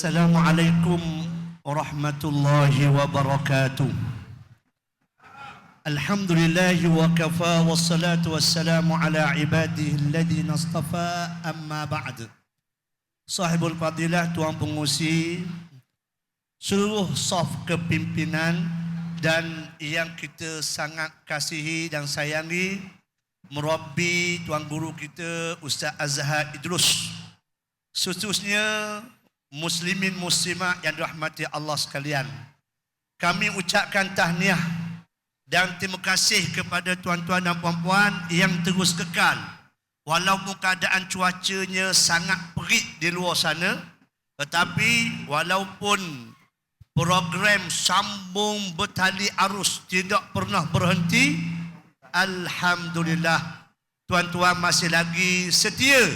Assalamualaikum warahmatullahi wabarakatuh. Alhamdulillahi wa kafa wassalatu wassalamu ala ibadihi alladhina astafa amma ba'd. Sahibul fadilah, tuan pengurusi, seluruh saf kepimpinan dan yang kita sangat kasihi dan sayangi, murabbi tuan guru kita Ustaz Azhar Idrus, seterusnya muslimin muslimat yang dirahmati Allah sekalian. Kami ucapkan tahniah dan terima kasih kepada tuan-tuan dan puan-puan yang terus kekal walaupun keadaan cuacanya sangat perik di luar sana, tetapi walaupun program sambung bertali arus tidak pernah berhenti, alhamdulillah tuan-tuan masih lagi setia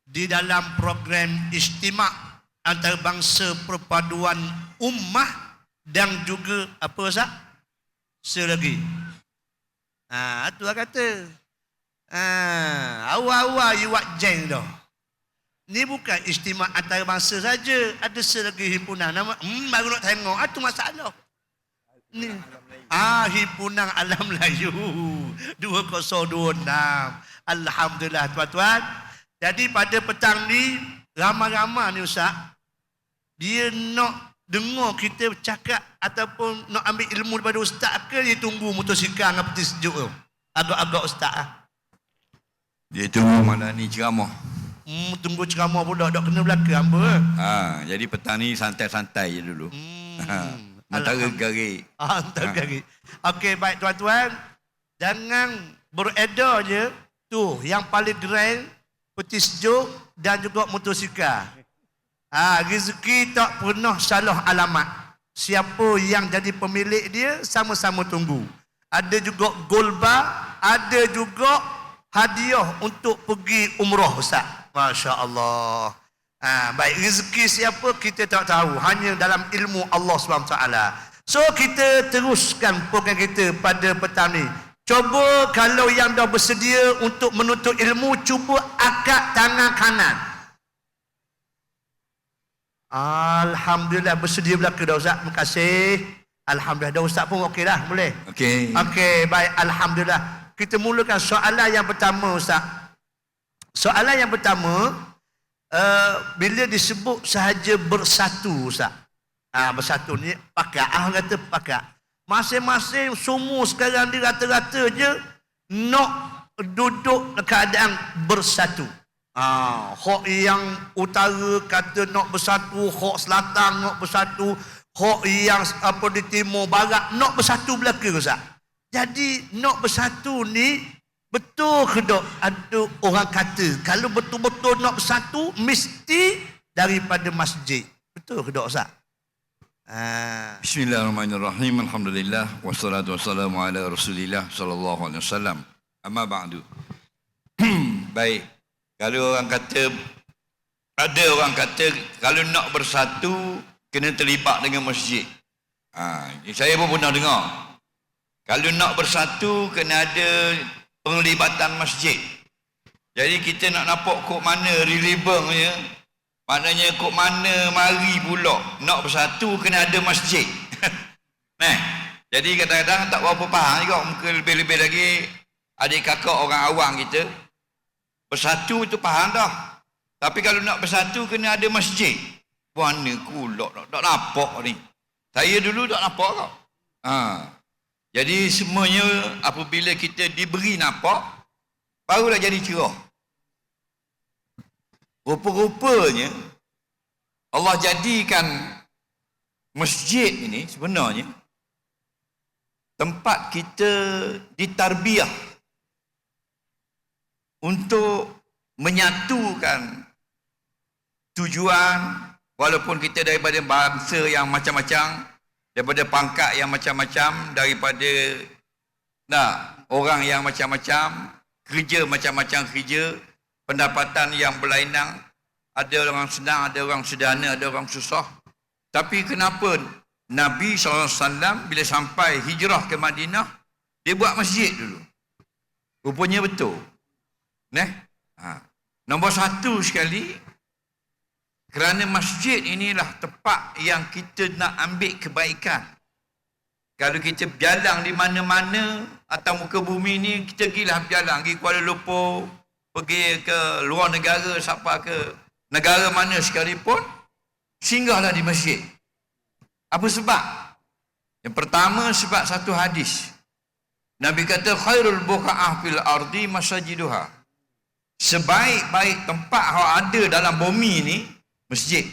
di dalam program istimak antarabangsa perpaduan ummah dan juga apa Ustaz? Selagi. Itu lah kata. Awal-awal you buat jeng dah. Ni bukan istimak antarabangsa saja, ada selagi himpunan nama baru nak tengok. Itu masalah. Ni. Himpunan Alam Melayu 2026. Alhamdulillah tuan-tuan. Jadi pada petang ni ramai-ramai ni Ustaz, dia nak dengar kita bercakap ataupun nak ambil ilmu daripada Ustaz ke dia tunggu motosikal dengan peti sejuk tu? Agak-agak Ustaz lah. Dia tunggu mana ni ceramah. Tunggu ceramah pula, tak kena belakang hamba. Jadi petang ni santai-santai je dulu. Antara garik. Antara garik. Okey, baik tuan-tuan. Jangan beredar je tu yang paling grand, peti sejuk dan juga motosikal. Rezeki tak pernah salah alamat. Siapa yang jadi pemilik dia, sama-sama tunggu. Ada juga gold bar, ada juga hadiah untuk pergi umrah Ustaz. Masya Allah. Baik, rezeki siapa kita tak tahu, hanya dalam ilmu Allah SWT. So kita teruskan program kita pada petang ni. Cuba kalau yang dah bersedia untuk menuntut ilmu, cuba angkat tangan kanan. Alhamdulillah bersedia belaka dah Ustaz. Terima kasih. Alhamdulillah dah Ustaz pun okey dah, boleh? Okey. Okey, baik, alhamdulillah. Kita mulakan soalan yang pertama Ustaz. Soalan yang pertama, bila disebut sahaja bersatu Ustaz. Bersatu ni pakat, kata pakat. Masing-masing semua sekarang ni rata-rata je nak duduk keadaan bersatu. Hak yang utara kata nak bersatu, hak selatan nak bersatu, hak yang apa di timur barat nak bersatu belaka Ustaz. Jadi nak bersatu ni betul ke tak ada orang kata kalau betul-betul nak bersatu mesti daripada masjid. Betul ke tak Ustaz? Bismillahirrahmanirrahim. Alhamdulillah wassalatu wassalamu ala Rasulillah sallallahu alaihi wasallam. Amma ba'du. Baik. Kalau orang kata, ada orang kata kalau nak bersatu kena terlibat dengan masjid. Saya pun pernah dengar. Kalau nak bersatu kena ada penglibatan masjid. Jadi kita nak nampak kok mana relevantnya, maknanya kok mana mari pula nak bersatu kena ada masjid. Jadi kadang-kadang tak berapa faham juga, muka lebih-lebih lagi adik kakak orang awam kita. Bersatu itu faham dah. Tapi kalau nak bersatu kena ada masjid. Mana pula tak nampak ni. Saya dulu tak nampak kau. Jadi semuanya apabila kita diberi nampak, barulah jadi cerah. Rupa-rupanya Allah jadikan masjid ini sebenarnya tempat kita ditarbiah untuk menyatukan tujuan, walaupun kita daripada bangsa yang macam-macam, daripada pangkat yang macam-macam, daripada orang yang macam-macam, kerja macam-macam kerja, pendapatan yang berlainan, ada orang senang, ada orang sederhana, ada orang susah. Tapi kenapa Nabi SAW bila sampai hijrah ke Madinah, dia buat masjid dulu? Rupanya betul. Nombor satu sekali, Kerana masjid inilah tempat yang kita nak ambil kebaikan. Kalau kita berjalan di mana-mana atau muka bumi ni, kita pergilah berjalan, pergi Kuala Lumpur, pergi ke luar negara, sampai ke negara mana sekalipun, singgahlah di masjid. Apa sebab? Yang pertama, sebab satu hadis. Nabi kata, khairul buqa'ah fil ardi masajiduha. Sebaik-baik tempat yang ada dalam bumi ni, masjid.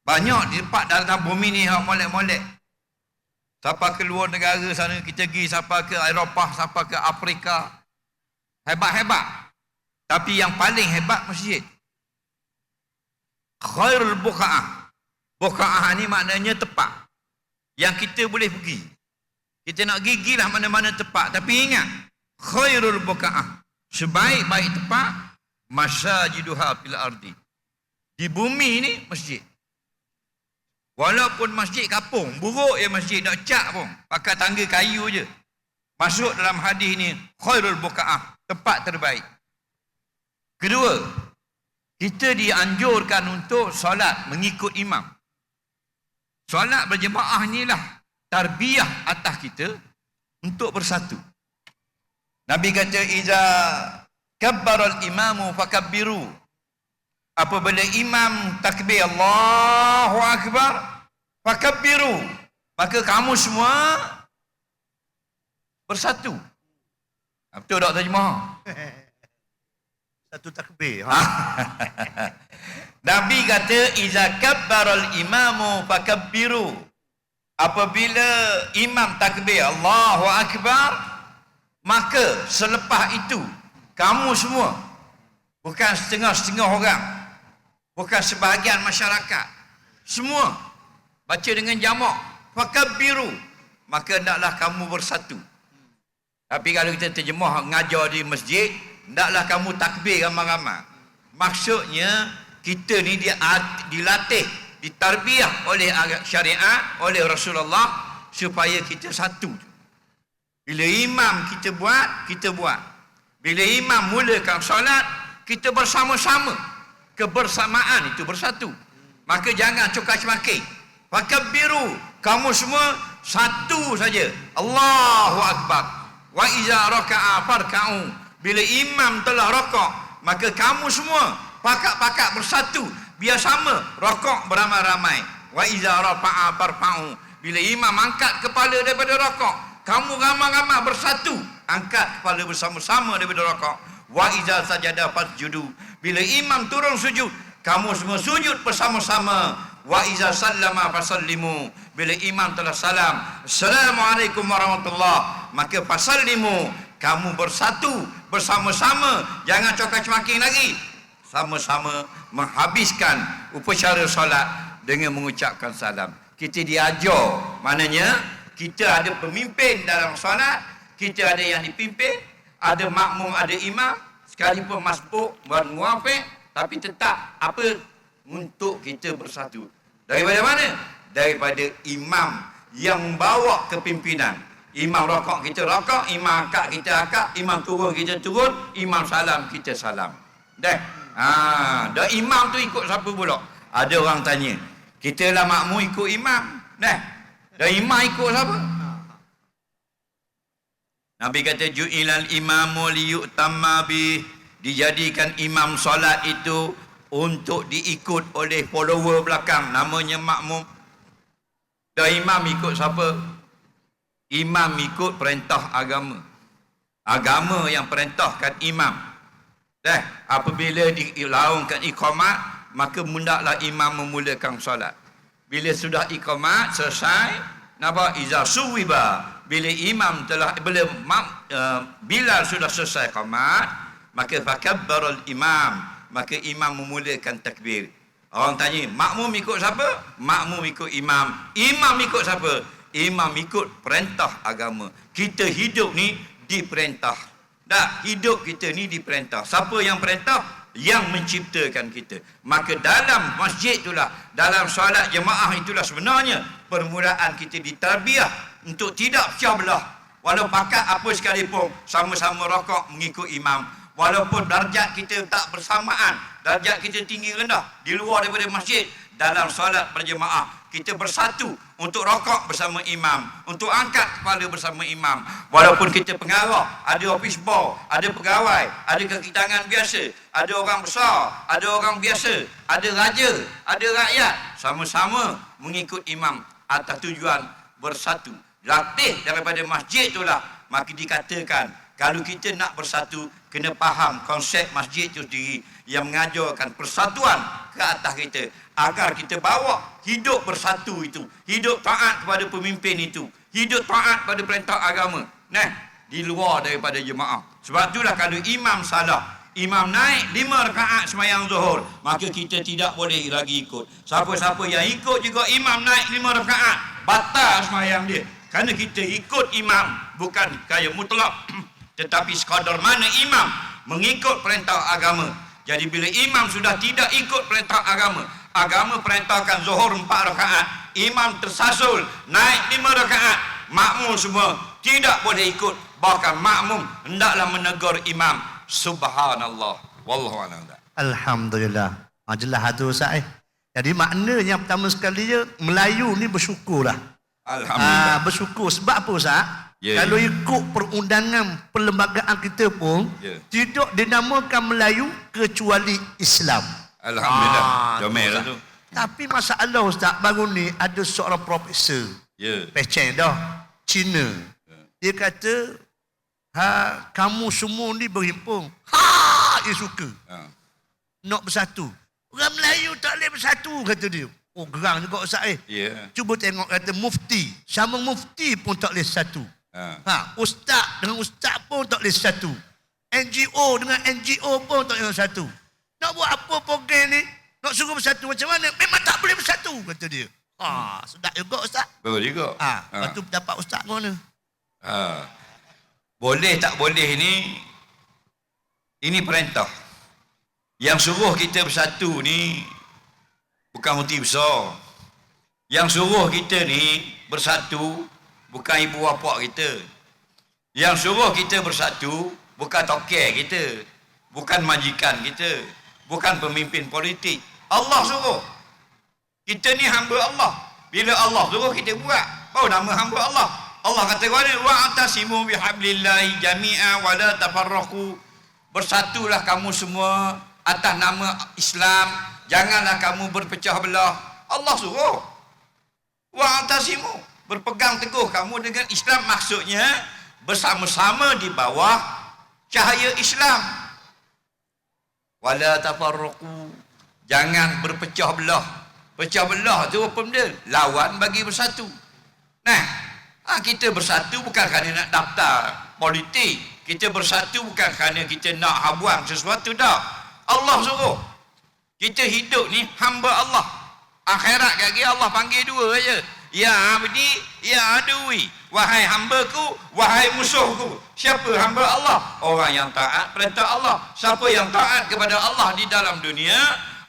Banyak di tempat dalam bumi ni yang molek-molek. Sampai ke luar negara sana, kita pergi sampai ke Eropah, sampai ke Afrika. Hebat-hebat. Tapi yang paling hebat masjid. Khairul buqa'ah. Buqa'ah ni maknanya tempat yang kita boleh pergi. Kita nak gigilah mana-mana tempat. Tapi ingat, khairul buqa'ah. Sebaik-baik tempat, masajiduha fil ardi. Di bumi ni, masjid. Walaupun masjid kapung, buruk ya masjid, nak cat pun, pakai tangga kayu je. Masuk dalam hadis ni, khairul buqa'ah, tempat terbaik. Kedua, kita dianjurkan untuk solat mengikut imam. Solat berjemaah inilah tarbiyah atas kita untuk bersatu. Nabi kata, iza kabbaral imamu fakabbiru. Apabila imam takbir Allahu Akbar, fakabbiru, maka kamu semua bersatu. Betul tak terjemah? Satu takbir. Nabi kata, iza kabbaral imamu fakabbiru. Apabila imam takbir Allahu Akbar, maka selepas itu kamu semua, bukan setengah-setengah orang, bukan sebahagian masyarakat, semua baca dengan jamak, fakabbiru, maka hendaklah kamu bersatu. Tapi kalau kita terjemah mengajar di masjid, hendaklah kamu takbir ramai-ramai. Maksudnya kita ni dilatih, ditarbiyah oleh syariat, oleh Rasulullah supaya kita satu. Bila imam kita buat, kita buat. Bila imam mulakan solat, kita bersama-sama. Kebersamaan itu bersatu. Maka jangan cokak-cemaki. Fakabbiru, kamu semua satu saja. Allahu Akbar. Wa iza raka'a farka'u. Bila imam telah raka'a, maka kamu semua pakat-pakat bersatu, biar sama raka'a beramai-ramai. Wa iza rafa'a farfa'u. Bila imam angkat kepala daripada raka'a, kamu ramai-ramai bersatu, angkat kepala bersama-sama daripada raka'a. Wa iza sajada fasjudu. Bila imam turun sujud, kamu semua sujud bersama-sama. Wa iza sallama fasallimu. Bila imam telah salam, Assalamualaikum warahmatullahi, maka fasallimu, kamu bersatu bersama-sama, jangan cokak-cemaking lagi. Sama-sama menghabiskan upacara solat dengan mengucapkan salam. Kita diajar, maknanya kita ada pemimpin dalam solat, kita ada yang dipimpin, ada makmum, ada imam, sekalipun masbuk buat muafiq, tapi tetap apa? Untuk kita bersatu. Daripada mana? Daripada imam yang membawa kepimpinan. Imam rakaat kita rakaat, imam angkat kita angkat, imam turun kita turun, imam salam kita salam. Dah. Dah imam tu ikut siapa pula? Ada orang tanya. Kita lah makmum ikut imam. Dah. Dah imam ikut siapa? Nabi kata ju'ilal imamu liyu'tamma bih. Dijadikan imam solat itu untuk diikut oleh follower belakang, namanya makmum. Dah imam ikut siapa? Imam ikut perintah agama. Agama yang perintahkan imam. Dah, apabila dilaungkan iqamat, maka hendaklah imam memulakan solat. Bila sudah iqamat selesai, napa? Iza suwiba. Bila imam telah bila sudah selesai iqamat, maka fakabbarul imam, maka imam memulakan takbir. Orang tanya, makmum ikut siapa? Makmum ikut imam. Imam ikut siapa? Imam ikut perintah agama. Kita hidup ni diperintah. Dah, hidup kita ni diperintah. Siapa yang perintah? Yang menciptakan kita. Maka dalam masjid itulah, dalam solat jemaah itulah sebenarnya permulaan kita ditarbiyah untuk tidak pecah belah. Walau pakat apa sekalipun, sama-sama rakaat mengikut imam. Walaupun darjat kita tak bersamaan darjat kita tinggi rendah di luar daripada masjid, dalam solat berjemaah kita bersatu untuk rokok bersama imam, untuk angkat kepala bersama imam. Walaupun kita pengarah, ada office boy, ada pegawai, ada kaki tangan biasa, ada orang besar, ada orang biasa, ada raja, ada rakyat, sama-sama mengikut imam atas tujuan bersatu. Latih daripada masjid itulah, maka dikatakan kalau kita nak bersatu, kena faham konsep masjid itu sendiri yang mengajarkan persatuan ke atas kita, agar kita bawa hidup bersatu itu, hidup taat kepada pemimpin itu, hidup taat pada perintah agama. Nah, di luar daripada jemaah. Sebab itulah kalau imam salah, imam naik 5 rakaat sembahyang zuhur, maka kita tidak boleh lagi ikut. Siapa-siapa yang ikut juga imam naik 5 rakaat, batal sembahyang dia. Kerana kita ikut imam bukan kaya mutlak, tetapi sekadar mana imam mengikut perintah agama. Jadi bila imam sudah tidak ikut perintah agama, agama perintahkan zuhur 4 rakaat, imam tersasul naik 5 rakaat, makmum semua tidak boleh ikut. Bahkan makmum hendaklah menegur imam. Subhanallah. Wallahu a'lam. Alhamdulillah. Jelas tu Ustaz. Jadi maknanya pertama sekali je, Melayu ni bersyukurlah. Alhamdulillah. Bersyukur. Sebab apa Ustaz? Kalau ikut perundangan perlembagaan kita pun, tidak dinamakan Melayu kecuali Islam. Alhamdulillah. Comel lah tu. Tapi masalah Ustaz, baru ni ada seorang profesor, Peceng dah, Cina. Dia kata, kamu semua ni berhimpun. Dia suka. Nak bersatu. Orang Melayu tak boleh bersatu, kata dia. Oh, gerang juga Ustaz. Cuba tengok, kata mufti. Sama mufti pun tak boleh satu. Ustaz dengan ustaz pun tak boleh satu. NGO dengan NGO pun tak boleh satu. Nak buat apa program ni? Nak suruh bersatu macam mana? Memang tak boleh bersatu, kata dia. Sedap juga Ustaz. Betul juga. Lepas tu dapat Ustaz mana? Boleh tak boleh ini perintah. Yang suruh kita bersatu ni bukan mufti besar. Yang suruh kita ni bersatu bukan ibu bapa kita. Yang suruh kita bersatu bukan tokel kita, bukan majikan kita, bukan pemimpin politik. Allah suruh. Kita ni hamba Allah. Bila Allah suruh kita buat, baru nama hamba Allah. Allah kata kepada wa'tasimu bihablillahi jami'a wa la tafarraqu. Bersatulah kamu semua atas nama Islam, janganlah kamu berpecah belah. Allah suruh. Wa'tasimu, berpegang teguh kamu dengan Islam, maksudnya bersama-sama di bawah cahaya Islam. Wala tafarraqu, jangan berpecah belah. Pecah belah tu apa benda? Lawan bagi bersatu. Nah, kita bersatu bukan kerana nak daftar politik. Kita bersatu bukan kerana kita nak habuang sesuatu, tak. Allah suruh. Kita hidup ni hamba Allah. Akhirat lagi Allah panggil dua aja. Ya abdi, ya adui. Wahai hambaku, wahai musuhku. Siapa hamba Allah? Orang yang taat perintah Allah. Siapa yang taat kepada Allah di dalam dunia,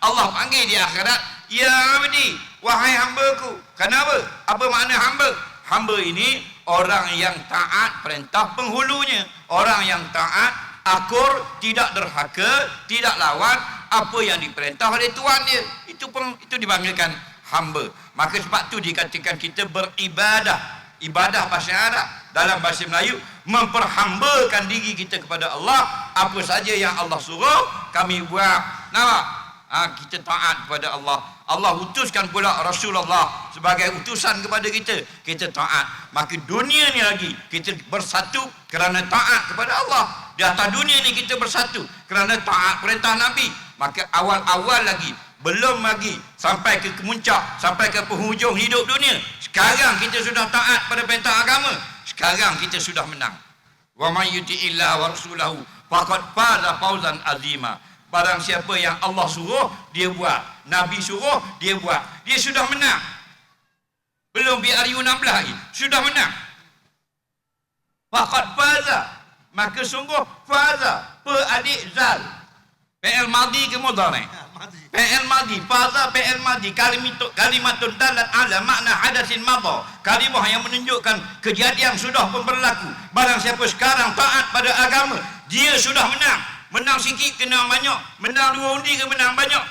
Allah panggil di akhirat, ya abdi, wahai hambaku. Kenapa? Apa makna hamba? Hamba ini orang yang taat perintah penghulunya. Orang yang taat, akur, tidak derhaka, tidak lawan apa yang diperintah oleh Tuhan dia. Itu dipanggilkan hamba. Maka sebab tu dikatakan kita beribadah. Ibadah bahasa Arab, dalam bahasa Melayu, memperhambakan diri kita kepada Allah. Apa saja yang Allah suruh kami buat. Nampak? Kita taat kepada Allah. Allah utuskan pula Rasulullah sebagai utusan kepada kita. Kita taat. Maka dunia ni lagi kita bersatu kerana taat kepada Allah. Di atas dunia ni kita bersatu kerana taat perintah Nabi. Maka awal-awal lagi, belum lagi sampai ke kemuncak, sampai ke penghujung hidup dunia, sekarang kita sudah taat pada perintah agama. Sekarang kita sudah menang. Wa may yuti'illah wa rasulahu faqad faza fawzan azima. Barang siapa yang Allah suruh, dia buat. Nabi suruh, dia buat. Dia sudah menang. Belum BRU16 lagi, sudah menang. Faqad faza, maka sungguh faza, adik zal. PL madi ke mudhari? PL madi, faza PL madi, kalimatun dalat ala makna hadasin madha. Kalimah yang menunjukkan kejadian sudah pun berlaku. Barang siapa sekarang taat pada agama, dia sudah menang. Menang sikit kena banyak. Menang 2 undi ke menang banyak.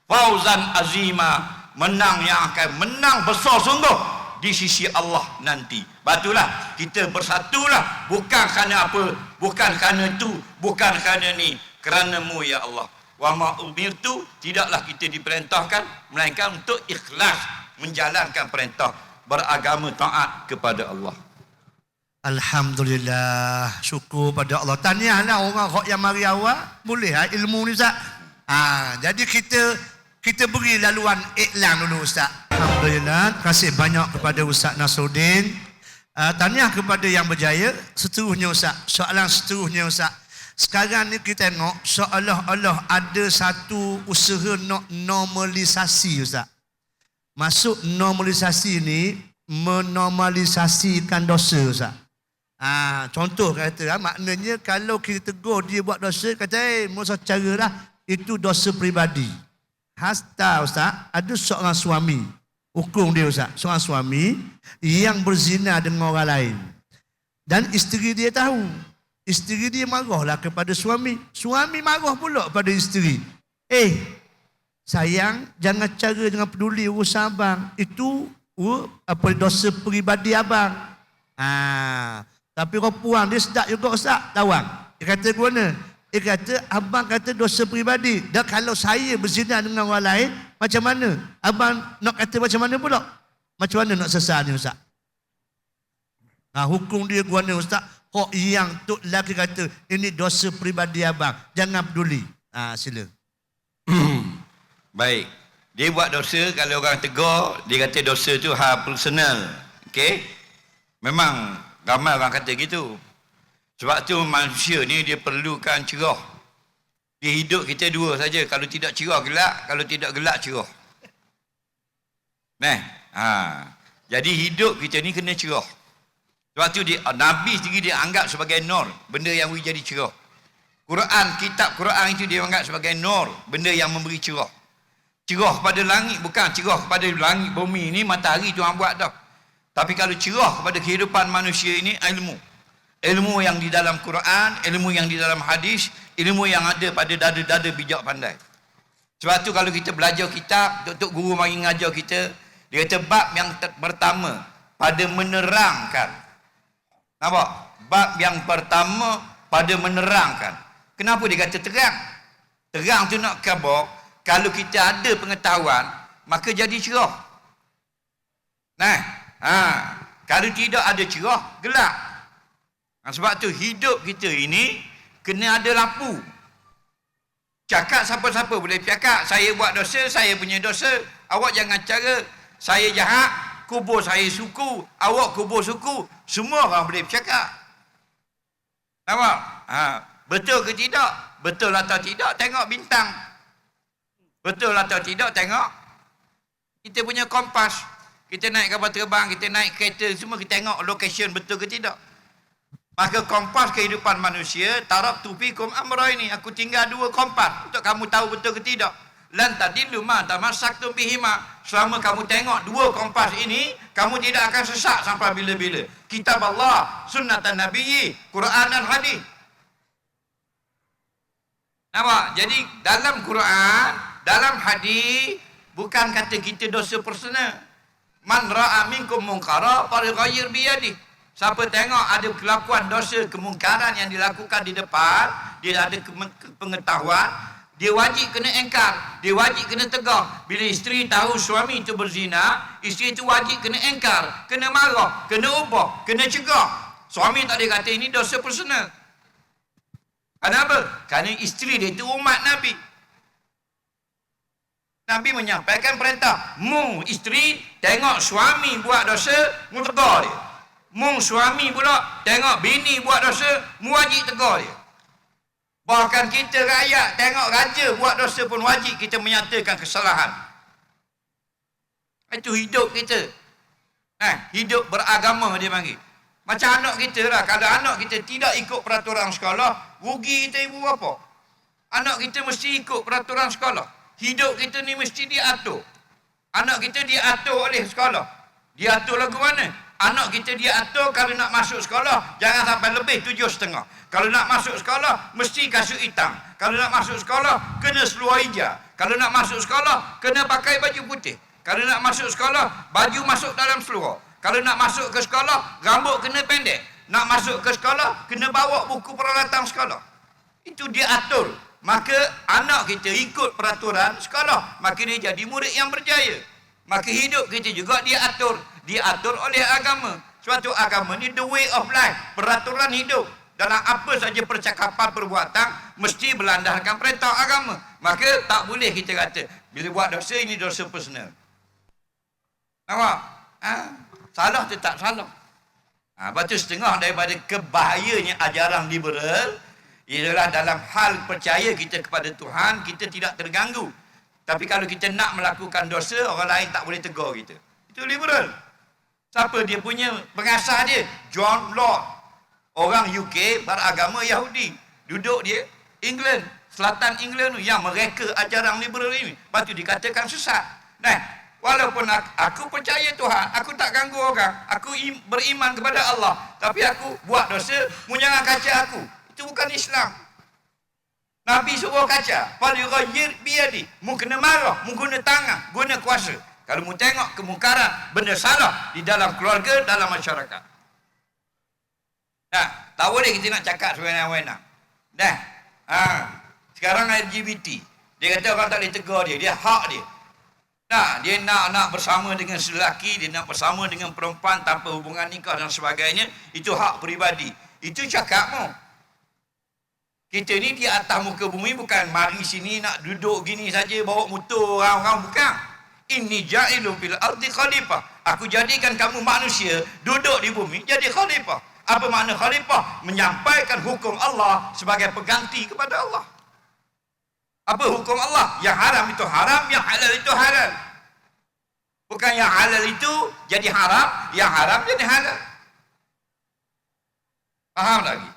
Fauzan azima, menang yang akan menang besar sungguh di sisi Allah nanti. Batulah kita bersatulah, bukan kerana apa, bukan kerana tu, bukan kerana ni, kerana-Mu ya Allah. Wa ma umirtu, tidaklah kita diperintahkan melainkan untuk ikhlas menjalankan perintah beragama taat kepada Allah. Alhamdulillah, syukur pada Allah. Tahniahlah orang yang mari awal, boleh ilmu ni Ustaz. Jadi kita beri laluan iklan dulu Ustaz. Alhamdulillah, terima kasih banyak kepada Ustaz Nasruddin. Tahniah kepada yang berjaya. Seterusnya Ustaz, soalan seterusnya Ustaz. Sekarang ni kita tengok seolah-olah ada satu usaha nak normalisasi Ustaz. Masuk normalisasi ni menormalisasikan dosa Ustaz. Contoh kata, maknanya kalau kita tegur dia buat dosa, kata musa cara lah, itu dosa peribadi. Hasta Ustaz, ada seorang suami, hukum dia Ustaz, seorang suami yang berzina dengan orang lain. Dan isteri dia tahu. Isteri dia marahlah kepada suami. Suami marah pula pada isteri. Sayang, jangan peduli urusan abang. Itu dosa peribadi abang. Tapi perempuan dia sedap juga Ustaz, tawang. Dia kata mana? Dia kata, abang kata dosa peribadi. Dan kalau saya berzina dengan orang lain, macam mana? Abang nak kata macam mana pula? Macam mana nak sesal ni Ustaz? Hukum dia guna Ustaz. Hak yang tu lelaki kata, ini dosa peribadi abang. Jangan peduli. Sila. Baik. Dia buat dosa, kalau orang tegur, dia kata dosa tu hal personal. Okey? Memang ramai orang kata gitu. Sebab tu manusia ni dia perlukan cerah. Dia hidup kita dua saja. Kalau tidak cerah gelap, kalau tidak gelap cerah. Jadi hidup kita ni kena cerah. Sebab tu Nabi sendiri dia anggap sebagai nur, benda yang boleh jadi cerah. Quran, kitab Quran itu dia anggap sebagai nur, benda yang memberi cerah. Cerah pada langit, bukan cerah pada langit bumi ni matahari Tuhan buat dah. Tapi kalau cerah kepada kehidupan manusia ini, ilmu yang di dalam Quran, ilmu yang di dalam hadis, ilmu yang ada pada dada-dada bijak pandai. Sebab tu kalau kita belajar kitab, Tok Guru mari ngajar kita, dia kata bab yang pertama pada menerangkan. Nampak? Bab yang pertama pada menerangkan. Kenapa dia kata terang? Terang tu nak khabar, kalau kita ada pengetahuan, maka jadi cerah. Kalau tidak ada cerah, gelap. Sebab tu hidup kita ini kena ada lampu. Cakap siapa-siapa boleh cakap, saya buat dosa, saya punya dosa, awak jangan cara, saya jahat, kubur saya suku, awak kubur suku, semua orang boleh bercakap. Nampak? Betul ke tidak? Betul atau tidak? Tengok bintang. Betul atau tidak? Tengok kita punya kompas. Kita naik kapal terbang, kita naik kereta, semua kita tengok location betul ke tidak. Maka kompas kehidupan manusia, taraktu fikum amraini, aku tinggal 2 kompas untuk kamu tahu betul ke tidak. Lan tadillu ma tamassaktum bihima, selama kamu tengok 2 kompas ini, kamu tidak akan sesat sampai bila-bila. Kitab Allah, sunnatan nabiyyi, Quran dan hadis. Nampak? Jadi dalam Quran, dalam hadis, bukan kata kita dosa personal. Man ra'a minkum munkara falyughayyir biyadihi. Siapa tengok ada kelakuan dosa kemungkaran yang dilakukan di depan, dia ada pengetahuan, dia wajib kena engkar, dia wajib kena tegar. Bila isteri tahu suami itu berzina, isteri itu wajib kena engkar, kena marah, kena ubah, kena cegah. Suami tak dia kata ini dosa personal. Kenapa? Kerana isteri dia itu umat Nabi. Nabi menyampaikan perintah, mu isteri tengok suami buat dosa, mu tegar dia. Mu suami pula tengok bini buat dosa, mu wajib tegar dia. Bahkan kita rakyat tengok raja buat dosa pun wajib kita menyatakan kesalahan. Itu hidup kita. Hidup beragama dia panggil. Macam anak kita lah, kalau anak kita tidak ikut peraturan sekolah, rugi kita ibu bapa. Anak kita mesti ikut peraturan sekolah. Hidup kita ni mesti diatur. Anak kita diatur oleh sekolah. Diatur lagu mana? anak kita dia atur kalau nak masuk sekolah jangan sampai lebih 7.5. Kalau nak masuk sekolah mesti kasut hitam. Kalau nak masuk sekolah kena seluar hijau. Kalau nak masuk sekolah kena pakai baju putih. Kalau nak masuk sekolah baju masuk dalam seluar. Kalau nak masuk ke sekolah rambut kena pendek. Nak masuk ke sekolah kena bawa buku peralatan sekolah. Itu dia atur. Maka anak kita ikut peraturan sekolah, maka dia jadi murid yang berjaya. Maka hidup kita juga dia atur oleh agama. Suatu agama ni the way of life, peraturan hidup. Dalam apa saja percakapan, perbuatan mesti berlandaskan perintah agama. Maka tak boleh kita kata bila buat dosa ini dosa personal. Nampak? Salah tetap salah. Lepas tu setengah daripada kebahayanya ajaran liberal ialah dalam hal percaya kita kepada Tuhan, kita tidak terganggu. Tapi kalau kita nak melakukan dosa, orang lain tak boleh tegur kita. Itu liberal. Siapa dia punya pengasas dia? John Locke. Orang UK beragama Yahudi. Duduk dia England, selatan England tu yang mereka ajaran liberal ini. Lepas tu dikatakan sesat. Nah, walaupun aku percaya Tuhan, aku tak ganggu orang. Aku beriman kepada Allah. Tapi aku buat dosa, mu jangan kaca aku. Itu bukan Islam. Nabi suruh kaca. Falyughayyir biyadi. Mu kena marah, mu guna tangan, guna kuasa. Kalau mu tengok kemungkaran, benda salah di dalam keluarga, dalam masyarakat. Nah, tak boleh kita nak cakap sewenang-wenang. Dah. Sekarang LGBT. Dia kata orang tak boleh tegur dia. Dia hak dia. Nah, dia nak bersama dengan lelaki, dia nak bersama dengan perempuan tanpa hubungan nikah dan sebagainya. Itu hak peribadi. Itu cakapmu. Kita ni di atas muka bumi bukan mari sini nak duduk gini saja bawa motor orang-orang, bukan. Inni ja'ilun fil ardi khalifah. Aku jadikan kamu manusia duduk di bumi jadi khalifah. Apa makna khalifah? Menyampaikan hukum Allah sebagai pengganti kepada Allah. Apa hukum Allah? Yang haram itu haram, yang halal itu halal. Bukan yang halal itu jadi haram, yang haram jadi halal. Faham lagi?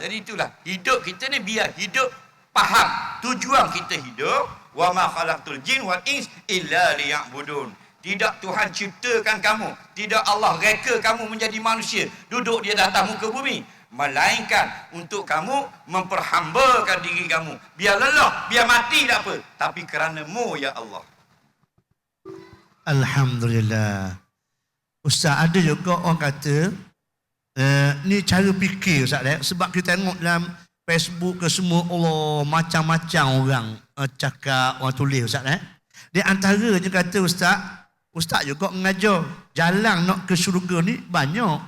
Jadi itulah hidup kita ni biar hidup faham tujuan kita hidup. Wa ma khalaqtul jin wal ins illa liya'budun. Tidak Tuhan ciptakan kamu, tidak Allah reka kamu menjadi manusia duduk di atas muka bumi, melainkan untuk kamu memperhambakan diri kamu. Biar lelah, biar mati tak apa, tapi kerana-Mu ya Allah. Alhamdulillah. Ustaz, ada juga orang kata ni cara fikir Ustaz, sebab kita tengok dalam Facebook ke semua, Allah macam-macam orang cakap, orang tulis Ustaz. Di antaranya kata Ustaz juga mengajar jalan nak ke syurga ni banyak.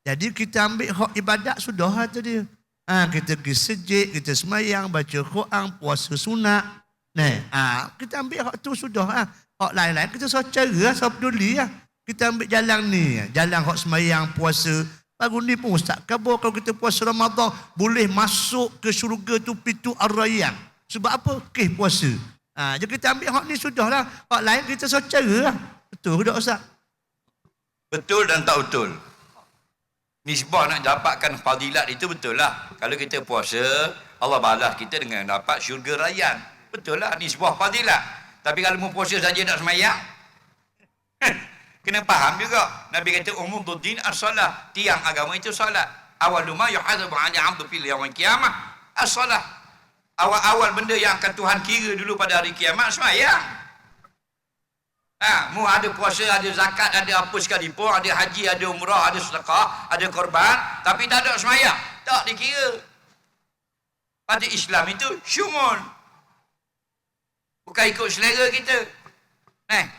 Jadi kita ambil hak ibadat sudah tadi. Kita pergi sejid, kita semayang, baca Quran, puasa sunat. Kita ambil hak tu sudah. Hak lain-lain kita secara so peduli lah. Kita ambil jalan ni, jalan hak semayang, puasa. Baru ni pun Ustaz khabar kalau kita puasa Ramadan boleh masuk ke syurga tu pintu Ar-Rayyan. Sebab apa? Kes puasa. Jadi kita ambil hak ni sudahlah. Hak lain kita secara lah. Betul tak Ustaz? Betul dan tak betul. Nisbah nak dapatkan fadilat itu betul lah. Kalau kita puasa, Allah balas kita dengan dapat syurga Rayyan. Betul lah nisbah fadilat. Tapi kalau mu puasa saja tak semayang, kena faham juga. Nabi kata umumud din as-salah. Tiang agama itu salat. Awwalu ma yuhasabu 'ala 'abdu fil yaumil qiyamah as-salah. Awal-awal benda yang akan Tuhan kira dulu pada hari kiamat sembahyang. Mu ada puasa, ada zakat, ada apa sekalipun, ada haji, ada umrah, ada sedekah, ada korban, tapi tak ada sembahyang, tak dikira. Pada Islam itu syumul. Bukan ikut selera kita.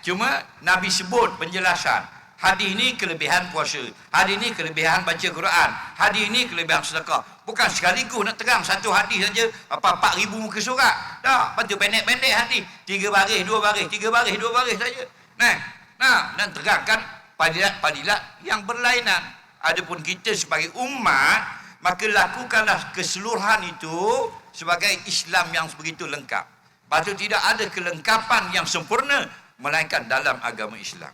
Cuma Nabi sebut penjelasan. Hadis ni kelebihan puasa. Hadis ni kelebihan baca Quran. Hadis ni kelebihan sedekah. Bukan sekaligus nak terang satu hadis saja 4,000 muka surat. Tak, lepas tu pendek-pendek hadis. 3 baris, 2 baris, 3 baris, 2 baris saja. Dan terangkan padilat yang berlainan. Adapun kita sebagai umat, maka lakukanlah keseluruhan itu sebagai Islam yang begitu lengkap. Lepas tu tidak ada kelengkapan yang sempurna melainkan dalam agama Islam.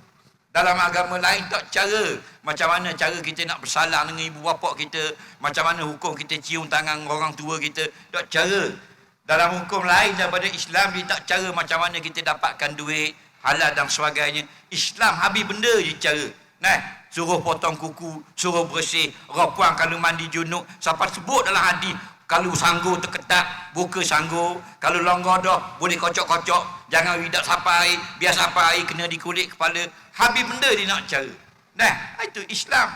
Dalam agama lain tak cara. Macam mana cara kita nak bersalam dengan ibu bapa kita, macam mana hukum kita cium tangan orang tua kita, tak cara. Dalam hukum lain daripada Islam dia tak cara macam mana kita dapatkan duit, halal dan sebagainya. Islam habis benda je cara. Suruh potong kuku, suruh bersih, orang puan kalau mandi junub, sampai sebut dalam hadis, kalau sanggur terketat, buka sanggur, kalau longgar dah, boleh kocok-kocok, jangan widak sampai, biar sampai kena di kulit kepala. Habis benda dia nak cara. Itu Islam.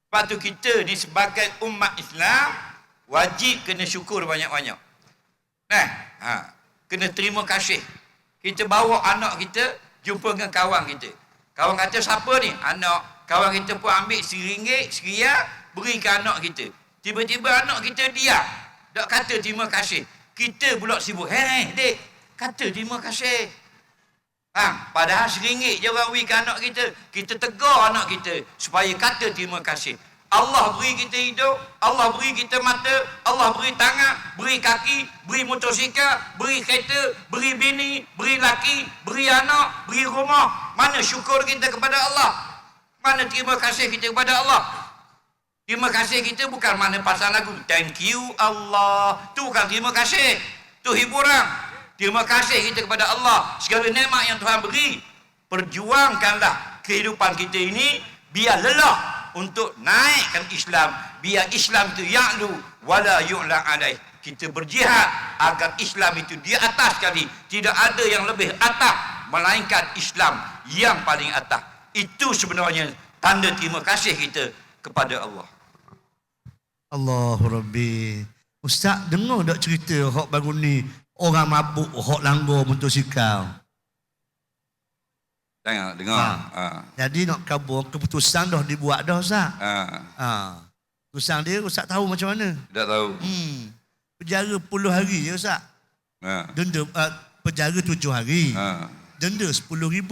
Sebab tu kita ni sebagai umat Islam, wajib kena syukur banyak-banyak. Kena terima kasih. Kita bawa anak kita jumpa dengan kawan kita. Kawan kata siapa ni? Anak. Kawan kita pun ambil RM1, RM1, beri ke anak kita. Tiba-tiba anak kita diam. Tak kata terima kasih. Kita pula sibuk. Dek, kata terima kasih. Padahal RM1 je orang beri ke anak kita. Kita tegur anak kita supaya kata terima kasih. Allah beri kita hidup, Allah beri kita mata, Allah beri tangan, beri kaki, beri motosikal, beri kereta, beri bini, beri laki, beri anak, beri rumah. Mana syukur kita kepada Allah? Mana terima kasih kita kepada Allah? Terima kasih kita bukan mana pasal lagu thank you Allah. Tu bukan terima kasih. Tu hiburan. Terima kasih kita kepada Allah. Segala nikmat yang Tuhan beri. Perjuangkanlah kehidupan kita ini biar lelah untuk naikkan Islam, biar Islam itu ya'lu wala yu'la alaih. Kita berjihad agar Islam itu di atas sekali, tidak ada yang lebih atas melainkan Islam yang paling atas. Itu sebenarnya tanda terima kasih kita kepada Allah. Allahu Rabbi. Ustaz dengar tak cerita hak baru ni orang mabuk hak langgar motosikal? Tengok, dengar. Jadi nak kabur, keputusan dah dibuat dah Ustaz. Keputusan dia Ustaz tahu macam mana? Tak tahu. Penjara 10 hari je Ustaz. Denda penjara 7 hari. Denda RM10,000.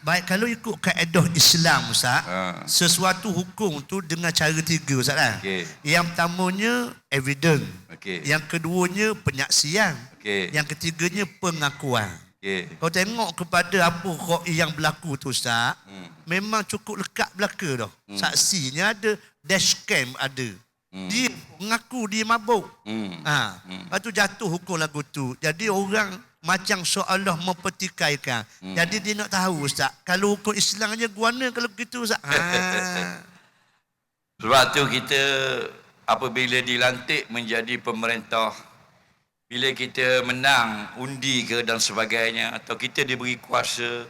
Baik, kalau ikut kaedah Islam Ustaz, sesuatu hukum tu dengan cara 3 Ustaz kan? Yang pertamanya evidence. Yang keduanya penyaksian. Yang ketiganya pengakuan. Kau tengok kepada apa yang berlaku tu Ustaz, memang cukup lekat belaka dah. Saksinya ada, dashcam ada. Dia mengaku dia mabuk. Lepas tu jatuh hukum lagu tu. Jadi orang macam seolah mempertikaikan. Jadi dia nak tahu Ustaz, kalau hukum Islamnya guana kalau begitu Ustaz. Sebab tu kita apabila dilantik menjadi pemerintah, bila kita menang undi ke dan sebagainya, atau kita diberi kuasa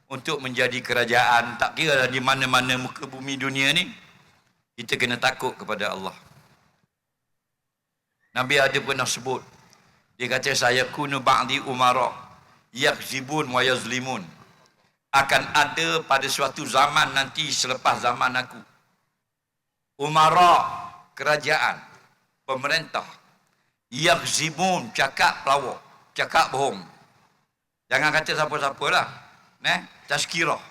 untuk menjadi kerajaan, tak kira di mana-mana muka bumi dunia ni, kita kena takut kepada Allah. Nabi ada pernah sebut, dia kata saya kunu ba'di umara yakzibun wa yazlimun. Akan ada pada suatu zaman nanti selepas zaman aku, umara, kerajaan, pemerintah, yakzibun, cakap pelawak, cakap bohong. Jangan kata siapa-siapa lah. Tazkirah.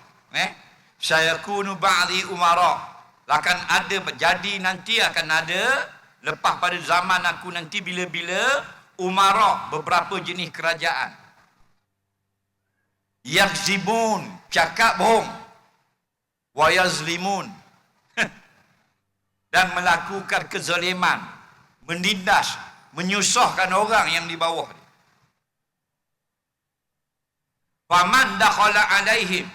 Saya kunu ba'di umara. Akan ada, jadi nanti akan ada, lepas pada zaman aku nanti bila-bila, umara, beberapa jenis kerajaan. Yakzibun, cakap bohong. Wa yazlimun. Dan melakukan kezaliman, menindas, menyusahkan orang yang di bawah dia. Faman dakhala alaihim,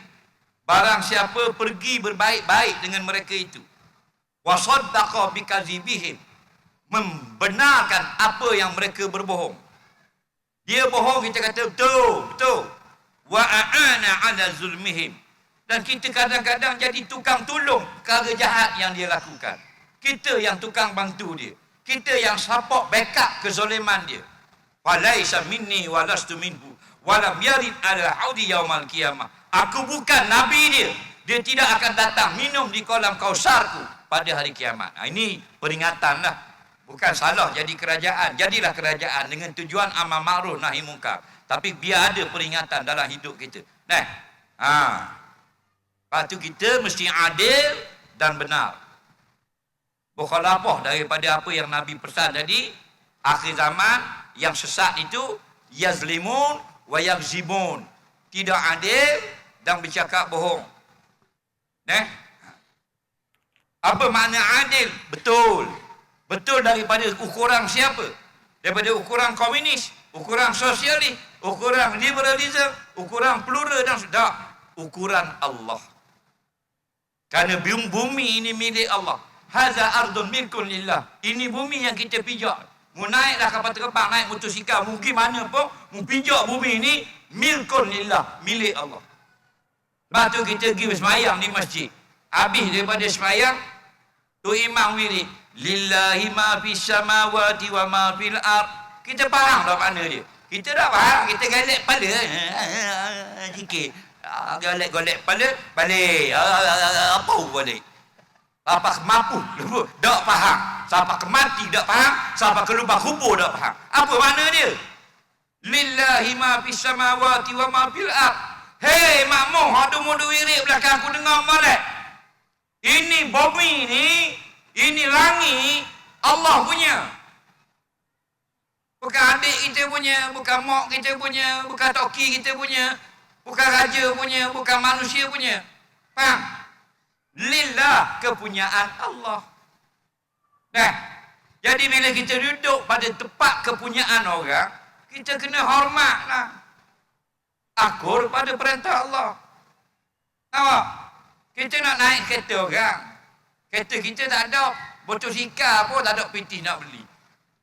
barang siapa pergi berbaik-baik dengan mereka itu, wa saddaqa bikazibihim, membenarkan apa yang mereka berbohong. Dia bohong, kita kata betul. Wa a'ana ala zulmihim, dan kita kadang-kadang jadi tukang tolong perkara jahat yang dia lakukan. Kita yang tukang bantu dia. Kita yang support backup kezaliman dia. Falaisa minni walastu minhu walam yarid ala haudi yaumal qiyamah. Aku bukan nabi dia. Dia tidak akan datang minum di kolam kausarku pada hari kiamat. Ini peringatan lah. Bukan salah jadi kerajaan. Jadilah kerajaan dengan tujuan amal ma'ruf nahi munkar. Tapi biar ada peringatan dalam hidup kita. Lepas tu kita mesti adil dan benar. Mukhalafah daripada apa yang Nabi pesan tadi. Akhir zaman yang sesat itu yazlimun wa yakzibun, tidak adil dan bercakap bohong. Apa makna adil? Betul daripada ukuran siapa? Daripada ukuran komunis, ukuran sosialis, ukuran liberalism, ukuran plural dan sudah ukuran Allah. Kerana bumi ini milik Allah. Hadza ardun milkun lillah. Ini bumi yang kita pijak. Mu naiklah kapal terbang, naik motosikal, mungkin mana pun, mu pijak bumi ini milkun lillah, milik Allah. Lepas tu kita pergi semayang di masjid. Habis daripada semayang, tu imam wirid, lillahi ma fis samawati wa ma fil ard. Kita faham dah makna dia. Kita dah faham, kita galak kepala. Sikit. Golek kepala, balik. Apa balik? Apa mampu? Tak faham. Sampai ke mati tak faham. Sampai ke lubang kubur tak faham. Apa makna dia? Lillahi ma fis samawati wa ma fil ard. Hei makmum, ada mudu wirid belakang aku dengar molek. Ini bumi ini langit Allah punya. Bukan adik kita punya, bukan mak kita punya, bukan toki kita punya, bukan raja punya, bukan manusia punya. Faham? Lillah, kepunyaan Allah. Nah, jadi bila kita duduk pada tempat kepunyaan orang, kita kena hormatlah. Akur pada perintah Allah. Nampak? Kita nak naik kereta orang. Kereta kita tak ada. Motosikal pun tak ada PT nak beli.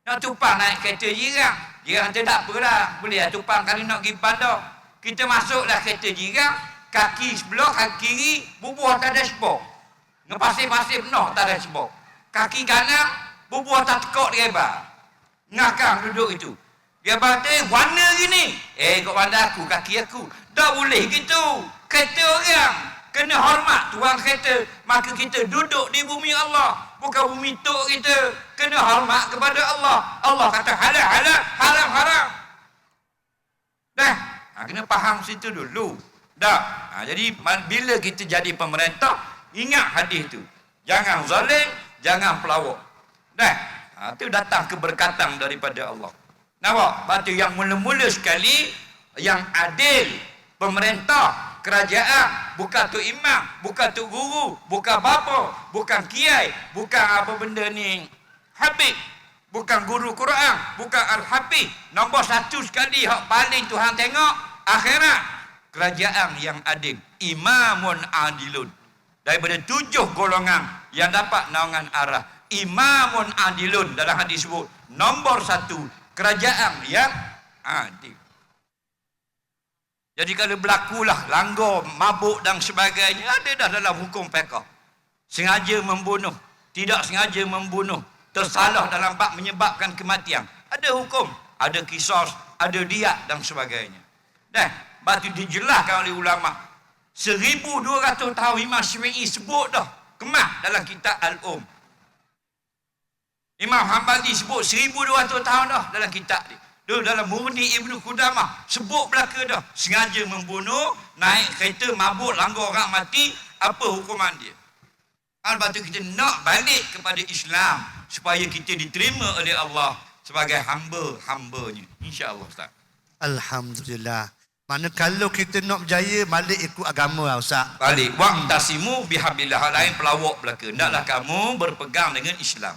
Nak tumpang naik kereta jiran. Jiran tu tak apalah. Boleh lah tumpang kali nak pergi bandar. Kita masuklah kereta jiran. Kaki sebelah, kaki kiri, bubuh atas dashboard. Ngepasir-pasir penuh atas dashboard. Kaki kanan, bubuh atas tekok di lebar. Ngakang duduk itu. Dia kata, warna gini. Kau pandai aku, kaki aku. Tak boleh gitu. Kereta orang. Kena hormat tuan kereta. Maka kita duduk di bumi Allah. Bukan bumi tok kita. Kena hormat kepada Allah. Allah kata halal, halal, haram, haram. Dah. Kena faham situ dulu. Dah. Jadi, bila kita jadi pemerintah, ingat hadis tu. Jangan zalim, jangan pelawak. Dah. Itu datang keberkatan daripada Allah. Nampak? Batu yang mula-mula sekali, yang adil, pemerintah, kerajaan, bukan tu imam, bukan tu guru, bukan bapa, bukan kiai, bukan apa benda ni, habib, bukan guru Quran, bukan al-habib. Nombor satu sekali, hak paling Tuhan tengok, akhirat, kerajaan yang adil, imamun adilun. Daripada 7 golongan yang dapat naungan arah, imamun adilun dalam hadis sebut, nombor 1, kerajaan yang adil. Jadi kalau berlakulah langgar, mabuk dan sebagainya, ada dah dalam hukum fiqh. Sengaja membunuh, tidak sengaja membunuh, tersalah dalam bab menyebabkan kematian. Ada hukum, ada kisos, ada diat dan sebagainya. Dah, batu dijelaskan oleh ulama. 1200 tahun Imam Syafi'i sebut dah, kemas dalam kitab Al-Um. Imam Hanbali sebut 1200 tahun dah dalam kitab dia. Dulu dalam Murni Ibnu Qudamah sebut belaka dah. Sengaja membunuh, naik kereta, mabuk, langgar orang mati, apa hukuman dia? Lepas tu kita nak balik kepada Islam supaya kita diterima oleh Allah sebagai hamba-hambanya. InsyaAllah Ustaz. Alhamdulillah. Mana kalau kita nak berjaya, balik ikut agama lah Ustaz. Balik. Waqtasimu bihablillah. Lain pelawak belaka. Naklah kamu berpegang dengan Islam.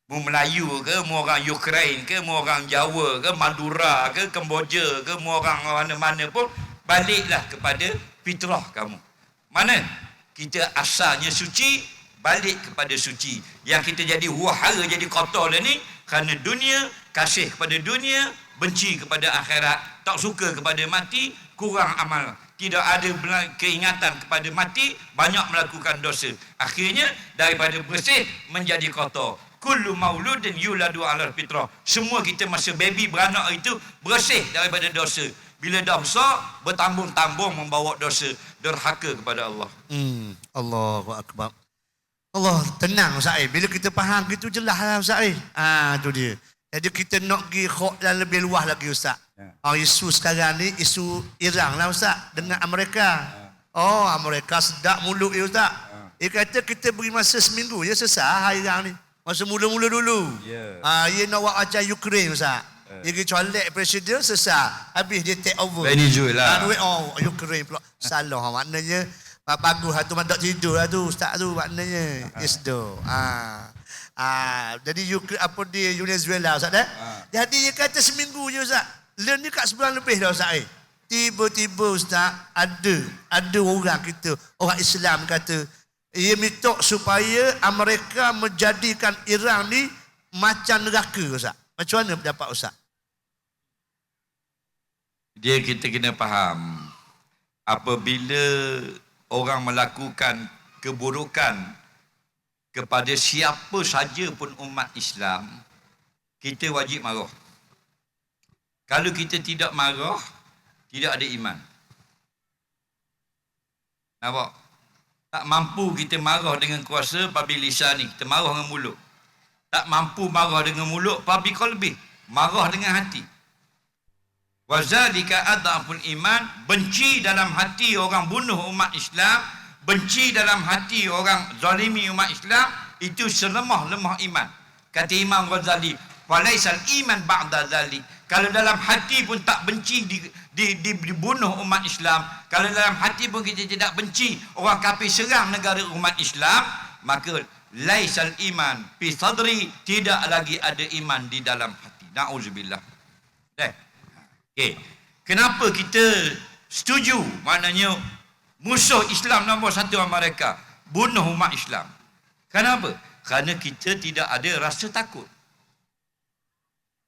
Mu Melayu ke, mu orang Ukraine ke, mu orang Jawa ke, Madura ke, Kemboja ke, mu orang mana-mana pun, baliklah kepada fitrah kamu. Mana? Kita asalnya suci, balik kepada suci. Yang kita jadi wahara, jadi kotor dah ni, kerana dunia, kasih kepada dunia, benci kepada akhirat, tak suka kepada mati, kurang amal. Tidak ada keingatan kepada mati, banyak melakukan dosa. Akhirnya, daripada bersih, menjadi kotor. Kullu mauludin yuladu ala fitrah. Semua kita masa baby beranak itu bersih daripada dosa. Bila dah besar, bertambung-tambung membawa dosa, derhaka kepada Allah. Allahu Akbar. Allah, tenang Ustaz. Bila kita faham gitu jelas lah Ustaz. Tu dia. Jadi kita nak pergi khok dan lebih luas lagi Ustaz. Isu sekarang ni isu Iran lah Ustaz dengan Amerika. Amerika sedap mulut dia Ustaz. Dia kata kita beri masa seminggu je selesai Iran ni. Masa mula-mula dulu. Dia nak buat macam Ukraine Ustaz. Dia pergi colek presiden selesai. Habis dia take over. Venezuela. Ukraine pula. Salah maknanya. Bagus lah tu, tak tidur lah tu Ustaz tu maknanya. Yes do. Jadi Ukraine apa dia Venezuela Ustaz dah. Jadi dia kata seminggu je Ustaz. Learn ni kat sebulan lebih dah Ustaz. Tiba-tiba Ustaz, ada orang kita, orang Islam kata, ia minta supaya Amerika menjadikan Iran ni macam neraka Ustaz. Macam mana pendapat Ustaz? Dia kita kena faham, apabila orang melakukan keburukan kepada siapa saja pun umat Islam, kita wajib marah. Kalau kita tidak marah, tidak ada iman. Nampak? Tak mampu kita marah dengan kuasa pabi lisan ni, kita marah dengan mulut. Tak mampu marah dengan mulut pabi qalbi, marah dengan hati. Wazalika adhaful iman, benci dalam hati orang bunuh umat Islam, benci dalam hati orang zalimi umat Islam, itu selemah-lemah iman. Kata Imam Ghazali, walaisal iman ba'da zalik. Kalau dalam hati pun tak benci dibunuh umat Islam, kalau dalam hati pun kita tidak benci orang kafir serang negara umat Islam, maka laisal iman fi sadri, tidak lagi ada iman di dalam hati. Na'udzubillah. Okay. Kenapa kita setuju? Maknanya musuh Islam nombor satu Amerika bunuh umat Islam. Kenapa? Kerana kita tidak ada rasa takut.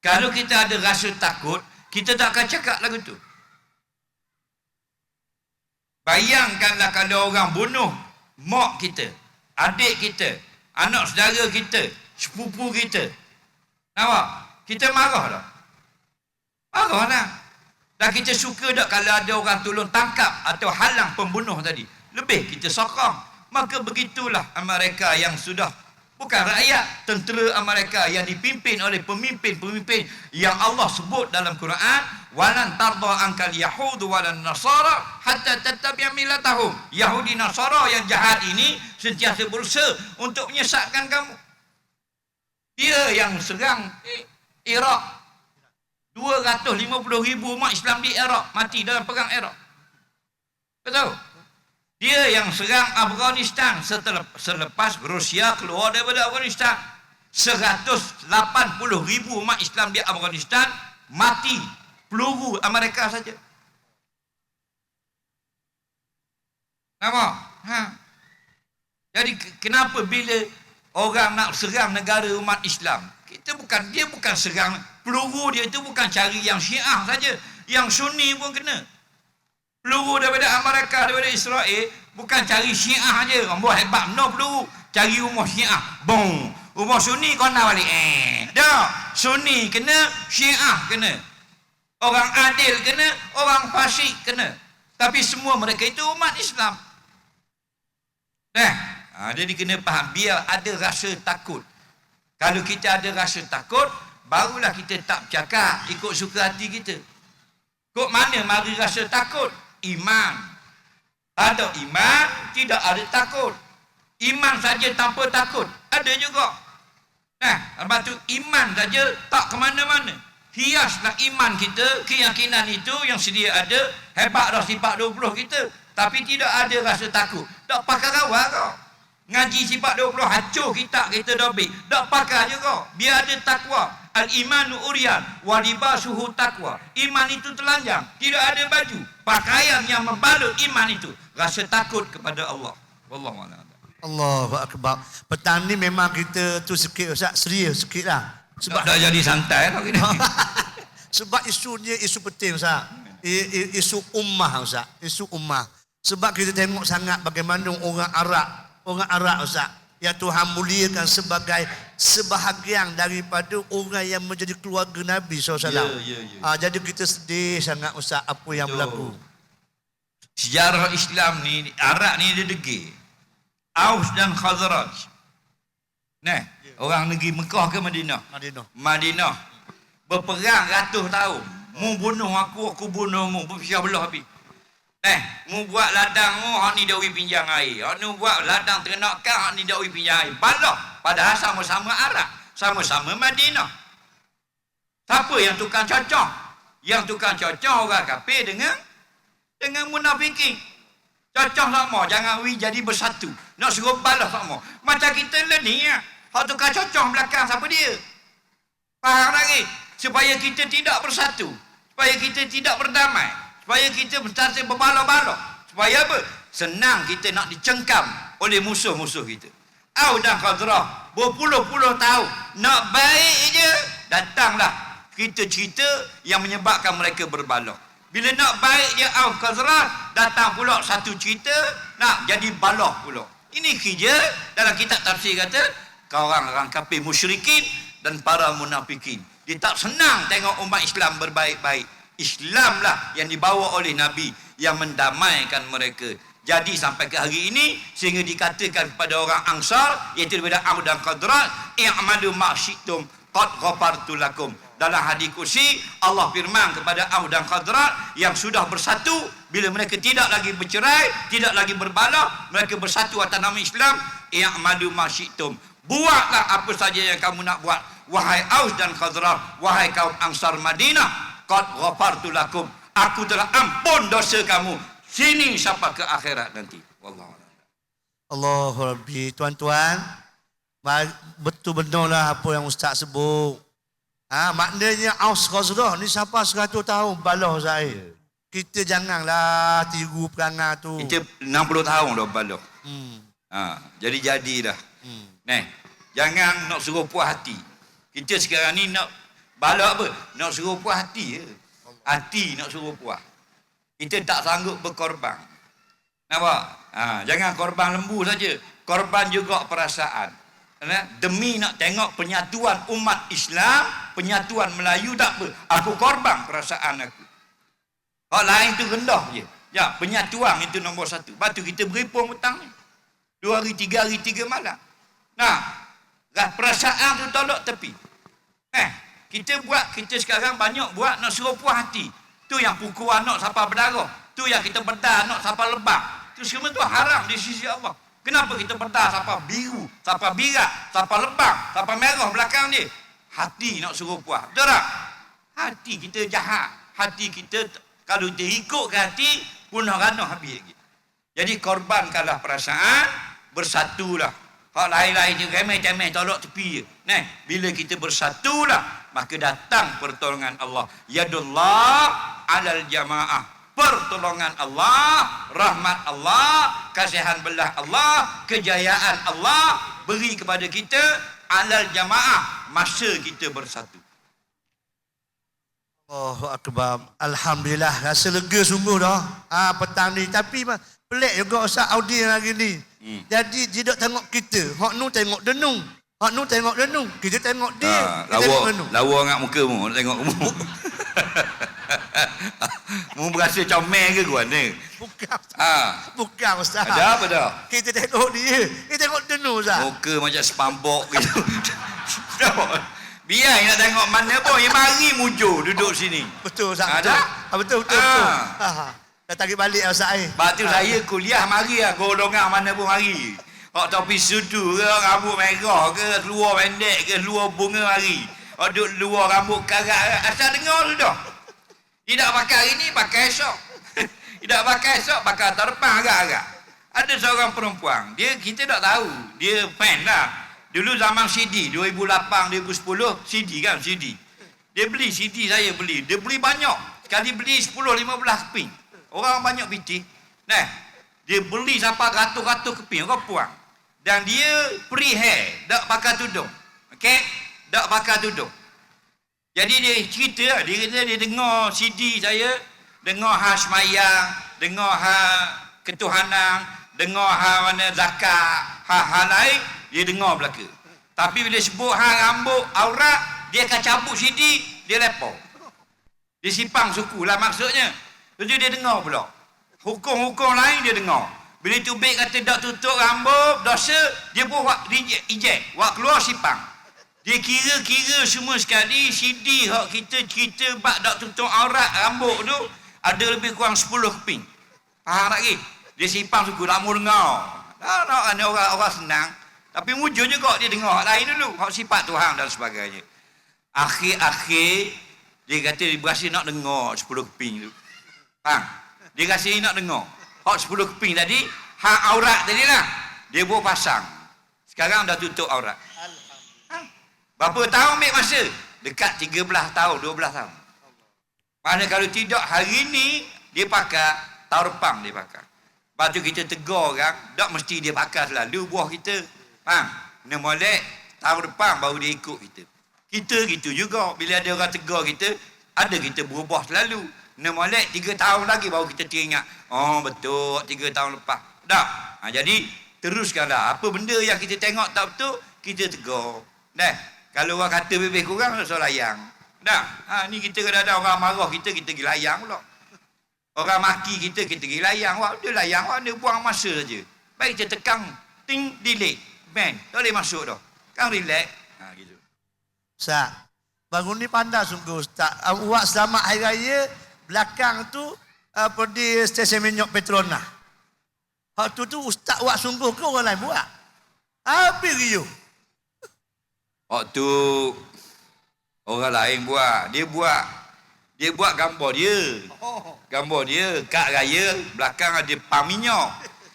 Kalau kita ada rasa takut, kita tak akan cakap lagu tu. Bayangkanlah kalau orang bunuh mak kita, adik kita, anak saudara kita, sepupu kita. Nampak? Kita marah tak? Marah tak? Dan kita suka tak kalau ada orang tolong tangkap atau halang pembunuh tadi? Lebih kita sokong. Maka begitulah Amerika yang sudah, bukan rakyat, tentera Amerika yang dipimpin oleh pemimpin-pemimpin yang Allah sebut dalam Quran, walan tarda ankal yahud walan nasara hatta tattabi'a millatahum. Yahudi Nasara yang jahat ini sentiasa berusaha untuk menyesatkan kamu. Dia yang serang Iraq, 250,000 umat Islam di Iraq mati dalam perang Iraq. Betul? Dia yang serang Afghanistan selepas Rusia keluar daripada Afghanistan. 180,000 umat Islam di Afghanistan mati peluru Amerika saja. Nampak? Jadi kenapa bila orang nak serang negara umat Islam, dia bukan serang, peluru dia itu bukan cari yang Syiah saja, yang Sunni pun kena. Peluru daripada Amerika, daripada Israel, bukan cari Syiah saja. Orang buat hebat, no peluru, cari rumah Syiah, bong. Rumah Sunni kau nak balik. Dah, Sunni kena, Syiah kena. Orang adil kena, orang fasik kena. Tapi semua mereka itu umat Islam. Jadi kena faham, biar ada rasa takut. Kalau kita ada rasa takut, barulah kita tak bercakap ikut suka hati kita. Kok mana mari rasa takut? Iman. Tak ada iman, tidak ada takut. Iman saja tanpa takut, ada juga. Lepas tu iman saja tak ke mana-mana. Hiaslah iman kita, keyakinan itu yang sedia ada, hebat dah sifat 20 kita. Tapi tidak ada rasa takut. Tak pakai rawat kau. Ngaji sifat 20, hancur kitab kita dobik. Tak pakai juga. Biar ada takwa. Al-imanu urian wa libasuhu takwa. Iman itu telanjang, tidak ada baju. Pakaian yang membalut iman itu rasa takut kepada Allah. Wallahu a'lam. Allahu akbar. Petang ni memang kita tu sikit Ustaz, serius sikitlah. Sebab dah jadi santai dah kita. Sebab isunya isu penting Ustaz. Isu ummah Ustaz, isu ummah. Sebab kita tengok sangat bagaimana orang Arab Ustaz, yang Tuhan muliakan sebagai sebahagian daripada orang yang menjadi keluarga Nabi SAW. Jadi kita sedih sangat Ustaz apa yang berlaku. Sejarah Islam ni, Arab ni dia degil. Aus dan Khazraj. Orang negeri Mekah ke Madinah? Madinah. Berperang ratus tahun. Mu bunuh aku bunuh mu. Berpecah belah habis. Mu buat ladang mu, hak ni dak wi pinjang air. Hak ni buat ladang ternak kau, hak ni dak wi pinjang air. Balah. Padahal sama-sama Arab, sama-sama Madinah. Siapa yang tukang cocok? Yang tukang cocok orang kafir dengan munafikin. Cocok sama, jangan wi jadi bersatu. Nak suruh balah sama. Macam kita lah ni ya. Hak tukang cocok belakang siapa dia? Faham lagi? Supaya kita tidak bersatu. Supaya kita tidak berdamai. Supaya kita sentiasa berbalah-balah. Supaya apa? Senang kita nak dicengkam oleh musuh-musuh kita. Aus dan Khazraj berpuluh-puluh tahun nak baik je, datanglah kita cerita yang menyebabkan mereka berbalah. Bila nak baik je Aus Khazraj, datang pula satu cerita nak jadi balah pula. Ini kerja dalam kitab tafsir kata orang-orang kafir musyrikin dan para munafikin. Dia tak senang tengok umat Islam berbaik-baik. Islamlah yang dibawa oleh Nabi yang mendamaikan mereka. Jadi sampai ke hari ini sehingga dikatakan kepada orang Ansar iaitu daripada Aus dan Khazraj, i'malu ma syi'tum qad ghafartu lakum. Dalam hadis kursi Allah firman kepada Aus dan Khazraj yang sudah bersatu bila mereka tidak lagi bercerai, tidak lagi berbalah, mereka bersatu atas nama Islam, i'malu ma syi'tum. Buatlah apa saja yang kamu nak buat wahai Aus dan Khazraj, wahai kaum Ansar Madinah, qad ghafartu lakum. Aku telah ampun dosa kamu. Sini sampai ke akhirat nanti. Wallahu a'lam. Allahu Rabbi. Tuan-tuan, betul benarlah apa yang Ustaz sebut. Maknanya Aus Khazraj ni sampai 100 tahun balah saya. Kita janganlah tiru perangai tu. Kita 60 tahun dah balah. Jadi-jadilah. Jangan nak suruh puas hati. Kita sekarang ni nak balah apa? Nak suruh puas hati je. Hati nak suruh puas. Kita tak sanggup berkorban. Nampak? Jangan korban lembu saja. Korban juga perasaan. Demi nak tengok penyatuan umat Islam, penyatuan Melayu tak apa. Aku korban perasaan aku. Hal lain tu rendah je. Ya, penyatuan itu nombor satu. Lepas tu kita beripung petang ni. 2 hari, 3 hari, 3 malam. Perasaan tu tolak tepi. Kita sekarang banyak buat nak suruh puas hati. Tu yang pukul anak sampai berdarah. Tu yang kita bedah anak sampai lebam. Tu semua tu haram di sisi Allah. Kenapa kita bedah sampai biru, sampai birak, sampai lebam, sampai merah belakang dia? Hati nak suruh puas. Betul tak? Hati kita jahat. Hati kita kalau dia ikut ke hati, punah ranah habis lagi. Jadi korbankanlah perasaan, bersatulah. Hak lain-lain je remeh-temeh tolak tepi je. Bila kita bersatulah, maka datang pertolongan Allah. Yadullah alal jamaah. Pertolongan Allah, rahmat Allah, kasihan belah Allah, kejayaan Allah beri kepada kita alal jamaah masa kita bersatu. Allahu Akbar. Alhamdulillah, rasa lega sungguh dah. Petang ni. Tapi pelik juga Ustaz Audi hari ni. Jadi dia dok tengok kita. Hak nu tengok denung. Hak nu tengok denung. Kita tengok dia. Lawa angkat muka mu, tengok mu. Mu berasa comel ke gua ni? Bukan. Bukan Ustaz. Ada apa dah? Kita tengok dia. Kita tengok denung Ustaz. Muka macam spambok gitu. Biar nak tengok mana pun. Yang mari mujur duduk sini. Betul Ustaz. Ada? Betul. Dah tarik balik Ustaz. Sebab tu saya kuliah mari lah. Golongan mana pun mari. Hak topi sudu ke, rambut merah ke, luar pendek ke, luar bunga mari. Hak duduk luar rambut karat. Asal dengar tu dah. Tidak pakai hari ni, pakai esok. Tidak pakai esok, pakai tahun depan agak-agak. Ada seorang perempuan. Kita tak tahu. Dia fan lah. Dulu zaman CD, 2008, 2010, CD kan, CD. Dia beli CD, saya beli. Dia beli banyak. Sekali beli 10-15 keping. Orang banyak piti. Dia beli sampai ratus-ratus keping. Orang puang. Dan dia free hair. Tak pakai tudung. Okey? Tak pakai tudung. Jadi dia cerita, dia kata dia dengar CD saya, dengar hal semayang, dengar hal ketuhanan, dengar hal mana zakat, hal lain, dia dengar belaka. Tapi bila sebut hal rambut, aurat, dia akan cabut CD, dia lepau. Dia simpang suku lah maksudnya. Lepas dia dengar pula. Hukum-hukum lain dia dengar. Bila tubik kata tak tutup rambut, dosa, dia pun ejek, buat keluar simpang. Dia kira-kira semua sekali CD hak kita cerita bab tak tutup aurat rambut tu ada lebih kurang 10 keping. Faham tak ke? Dia simpang suku tak mau dengar. Tak nak orang senang. Tapi mujur juga dia dengar hak lain dulu, hak sifat Tuhan dan sebagainya. Akhir-akhir dia kata dia berasa nak dengar 10 keping tu. Faham? Dia rasa nak dengar. Hak 10 keping tadi, hak aurat tadi lah. Dia buat pasang. Sekarang dah tutup aurat. Berapa tahun ambil masa? Dekat 13 tahun, 12 tahun. Mana kalau tidak hari ni dia pakai, tahun depan dia pakai. Lepas tu kita tegur orang, tak mesti dia pakai selalu buah kita. Faham? Kena molek, tahun depan baru dia ikut kita. Kita gitu juga, bila ada orang tegur kita, ada kita berubah selalu. Kena molek 3 tahun lagi baru kita teringat. Oh betul, 3 tahun lepas. Tak? Jadi, teruskanlah. Apa benda yang kita tengok tak betul, kita tegur. Dah. Kalau orang kata lebih kurang, so layang. Dah. Ni kita kadang-kadang orang marah kita pergi layang pula. Orang maki kita pergi layang. Wah, dia layang, wah, dia buang masa saja. Baik kita tekan, ting, delete, ban. Tak boleh masuk dah. Kan relax. Gitu. Ustaz, bangun ni pandai sungguh Ustaz. Awak selamat Hari Raya, belakang tu pergi stesen minyak Petronas. Hak tu Ustaz awak sungguh ke orang lain buat? Habis riuh. Waktu orang lain buat, dia buat gambar dia. Gambar dia, kad raya, belakang ada pam minyak.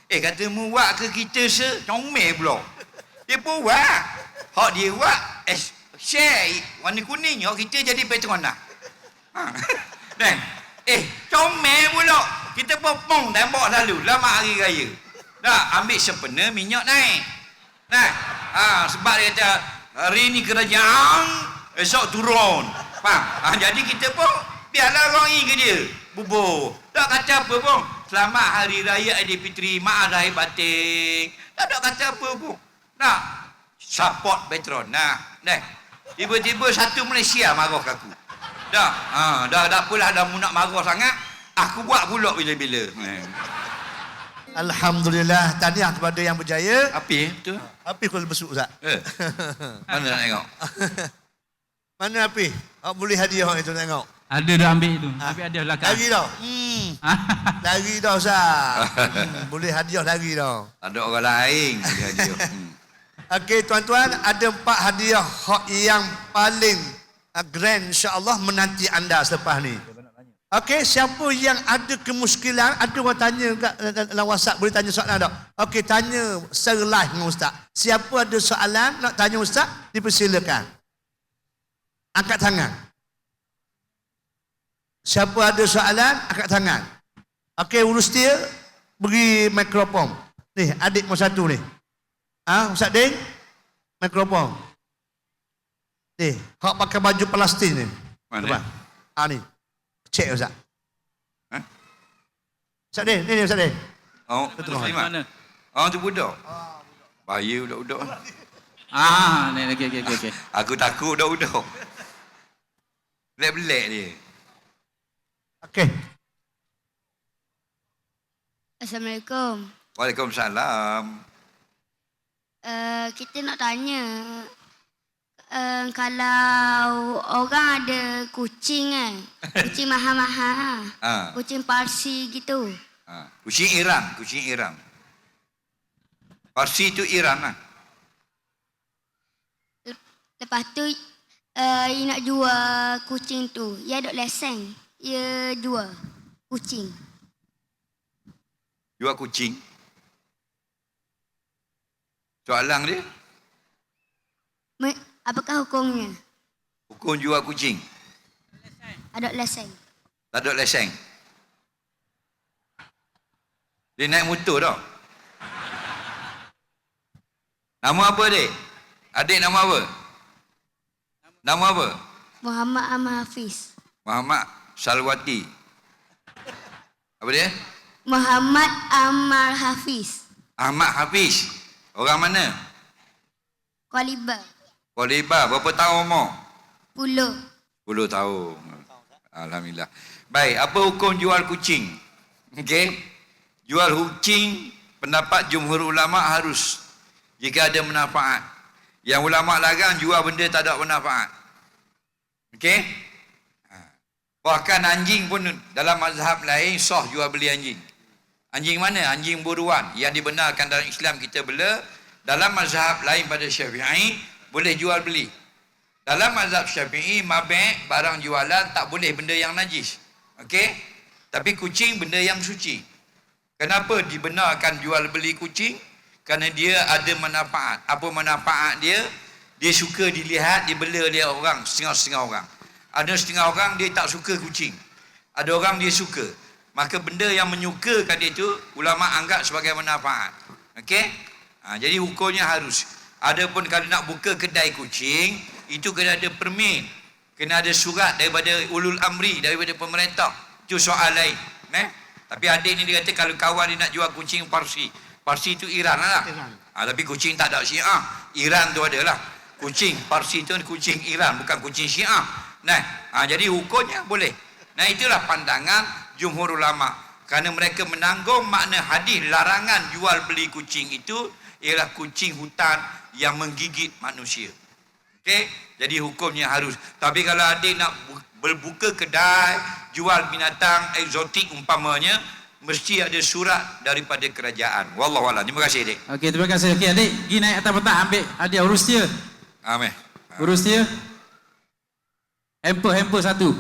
Kata mu buat ke kita comel pula. Dia pun buat. Hak dia buat, share warna kuning, hak kita jadi Petronas. Dan, comel pula. Kita pun tembak selalu, lama hari raya. Dah, ambil sepena minyak naik. Nah, sebab dia kata, hari ni kerajaan, esok turun. Faham? Jadi kita pun, biarlah orang ke dia. Bubur. Tak kata apa pun. Selamat Hari Raya Aidilfitri, maaf lahir batin. Tak kata apa pun. Nah, support Petronas. Nah, tiba-tiba satu Malaysia marah ke aku. Dah apalah, dah mu nak marah sangat. Aku buat pula bila-bila. Alhamdulillah, tahniah kepada yang berjaya. Api tu? Api kalau besuk Ustaz. Mana nak tengok? Mana api? Awak boleh hadiah orang itu tengok. Ada dah ambil tu. Tapi ada belakang. Lagi dah. Lagi dah Ustaz. Boleh hadiah lagi dah. Ada orang lain hadiah. Okey tuan-tuan, ada 4 hadiah yang paling grand insya-Allah menanti anda selepas ni. Okey, siapa yang ada kemuskilan, ada orang tanya kat dalam WhatsApp, boleh tanya soalan tak? Okey, tanya secara live dengan Ustaz. Siapa ada soalan nak tanya Ustaz, dipersilakan. Angkat tangan. Siapa ada soalan, angkat tangan. Okey, urus dia, beri mikrofon. Ni, adik nombor 1 ni. Ustaz Ding, mikrofon. Ni, hak pakai baju plastik ni. Mana? Ni. Cek Ustaz. Ustaz Ding, ni Ustaz Ding. Oh, mana? Tu budak. Bahaya budak-budak. Ni okey. Aku takut budak-budak. Belak-belak dia. Okey. Assalamualaikum. Waalaikumsalam. Kita nak tanya, kalau orang ada kucing kan, kucing mahal-mahal, kucing Parsi gitu. Kucing Iran. Parsi tu Iran lah. Lepas tu, ia nak jual kucing tu. Ia ada lesen. Ia jual kucing. Jual kucing. Soalan dia? Apakah hukumnya? Hukum jual kucing. Ada lesen. Tak ada lesen. Dia naik motor tak? Nama apa adik? Adik nama apa? Nama apa? Muhammad Ahmad Hafiz. Muhammad Salwati. Apa dia? Muhammad Ahmad Hafiz. Ahmad Hafiz. Orang mana? Kuala Lumpur. Kuala Lumpur. Berapa tahun umur? 10. 10 tahun. Alhamdulillah. Baik, apa hukum jual kucing? Okey. Jual kucing, pendapat jumhur ulama harus jika ada manfaat. Yang ulama larang jual benda tak ada manfaat. Okey? Bahkan anjing pun dalam mazhab lain sah jual beli anjing. Anjing mana? Anjing buruan yang dibenarkan dalam Islam kita bela. Dalam mazhab lain pada Syafi'i boleh jual beli. Dalam mazhab Syafi'i mabek barang jualan tak boleh benda yang najis. Okey? Tapi kucing benda yang suci. Kenapa dibenarkan jual beli kucing? Kerana dia ada manfaat. Apa manfaat dia? Dia suka dilihat, dibela oleh orang, setengah-setengah orang. Ada setengah orang dia tak suka kucing. Ada orang dia suka. Maka benda yang menyukakan dia itu ulama anggap sebagai manfaat. Okey? Jadi hukumnya harus. Adapun kalau nak buka kedai kucing, itu kena ada permit. Kena ada surat daripada ulul amri, daripada pemerintah. Itu soal lain. Tapi adik ni dia kata kalau kawan dia nak jual kucing Parsi. Parsi itu Iran lah. Tapi kucing tak ada Syiah. Iran tu adalah. Kucing Parsi tu kucing Iran, bukan kucing Syiah. Jadi hukumnya boleh. Itulah pandangan jumhur ulama. Kerana mereka menanggung makna hadis larangan jual beli kucing itu ialah kucing hutan yang menggigit manusia. Okey? Jadi hukumnya harus. Tapi kalau adik nak berbuka kedai jual binatang eksotik umpamanya, mesti ada surat daripada kerajaan. Wallahu a'lam. Terima kasih adik. Okey, terima kasih. Okey, adik, pergi naik atas petak ambil adik urus dia. Amin. Urus dia. Hamper satu.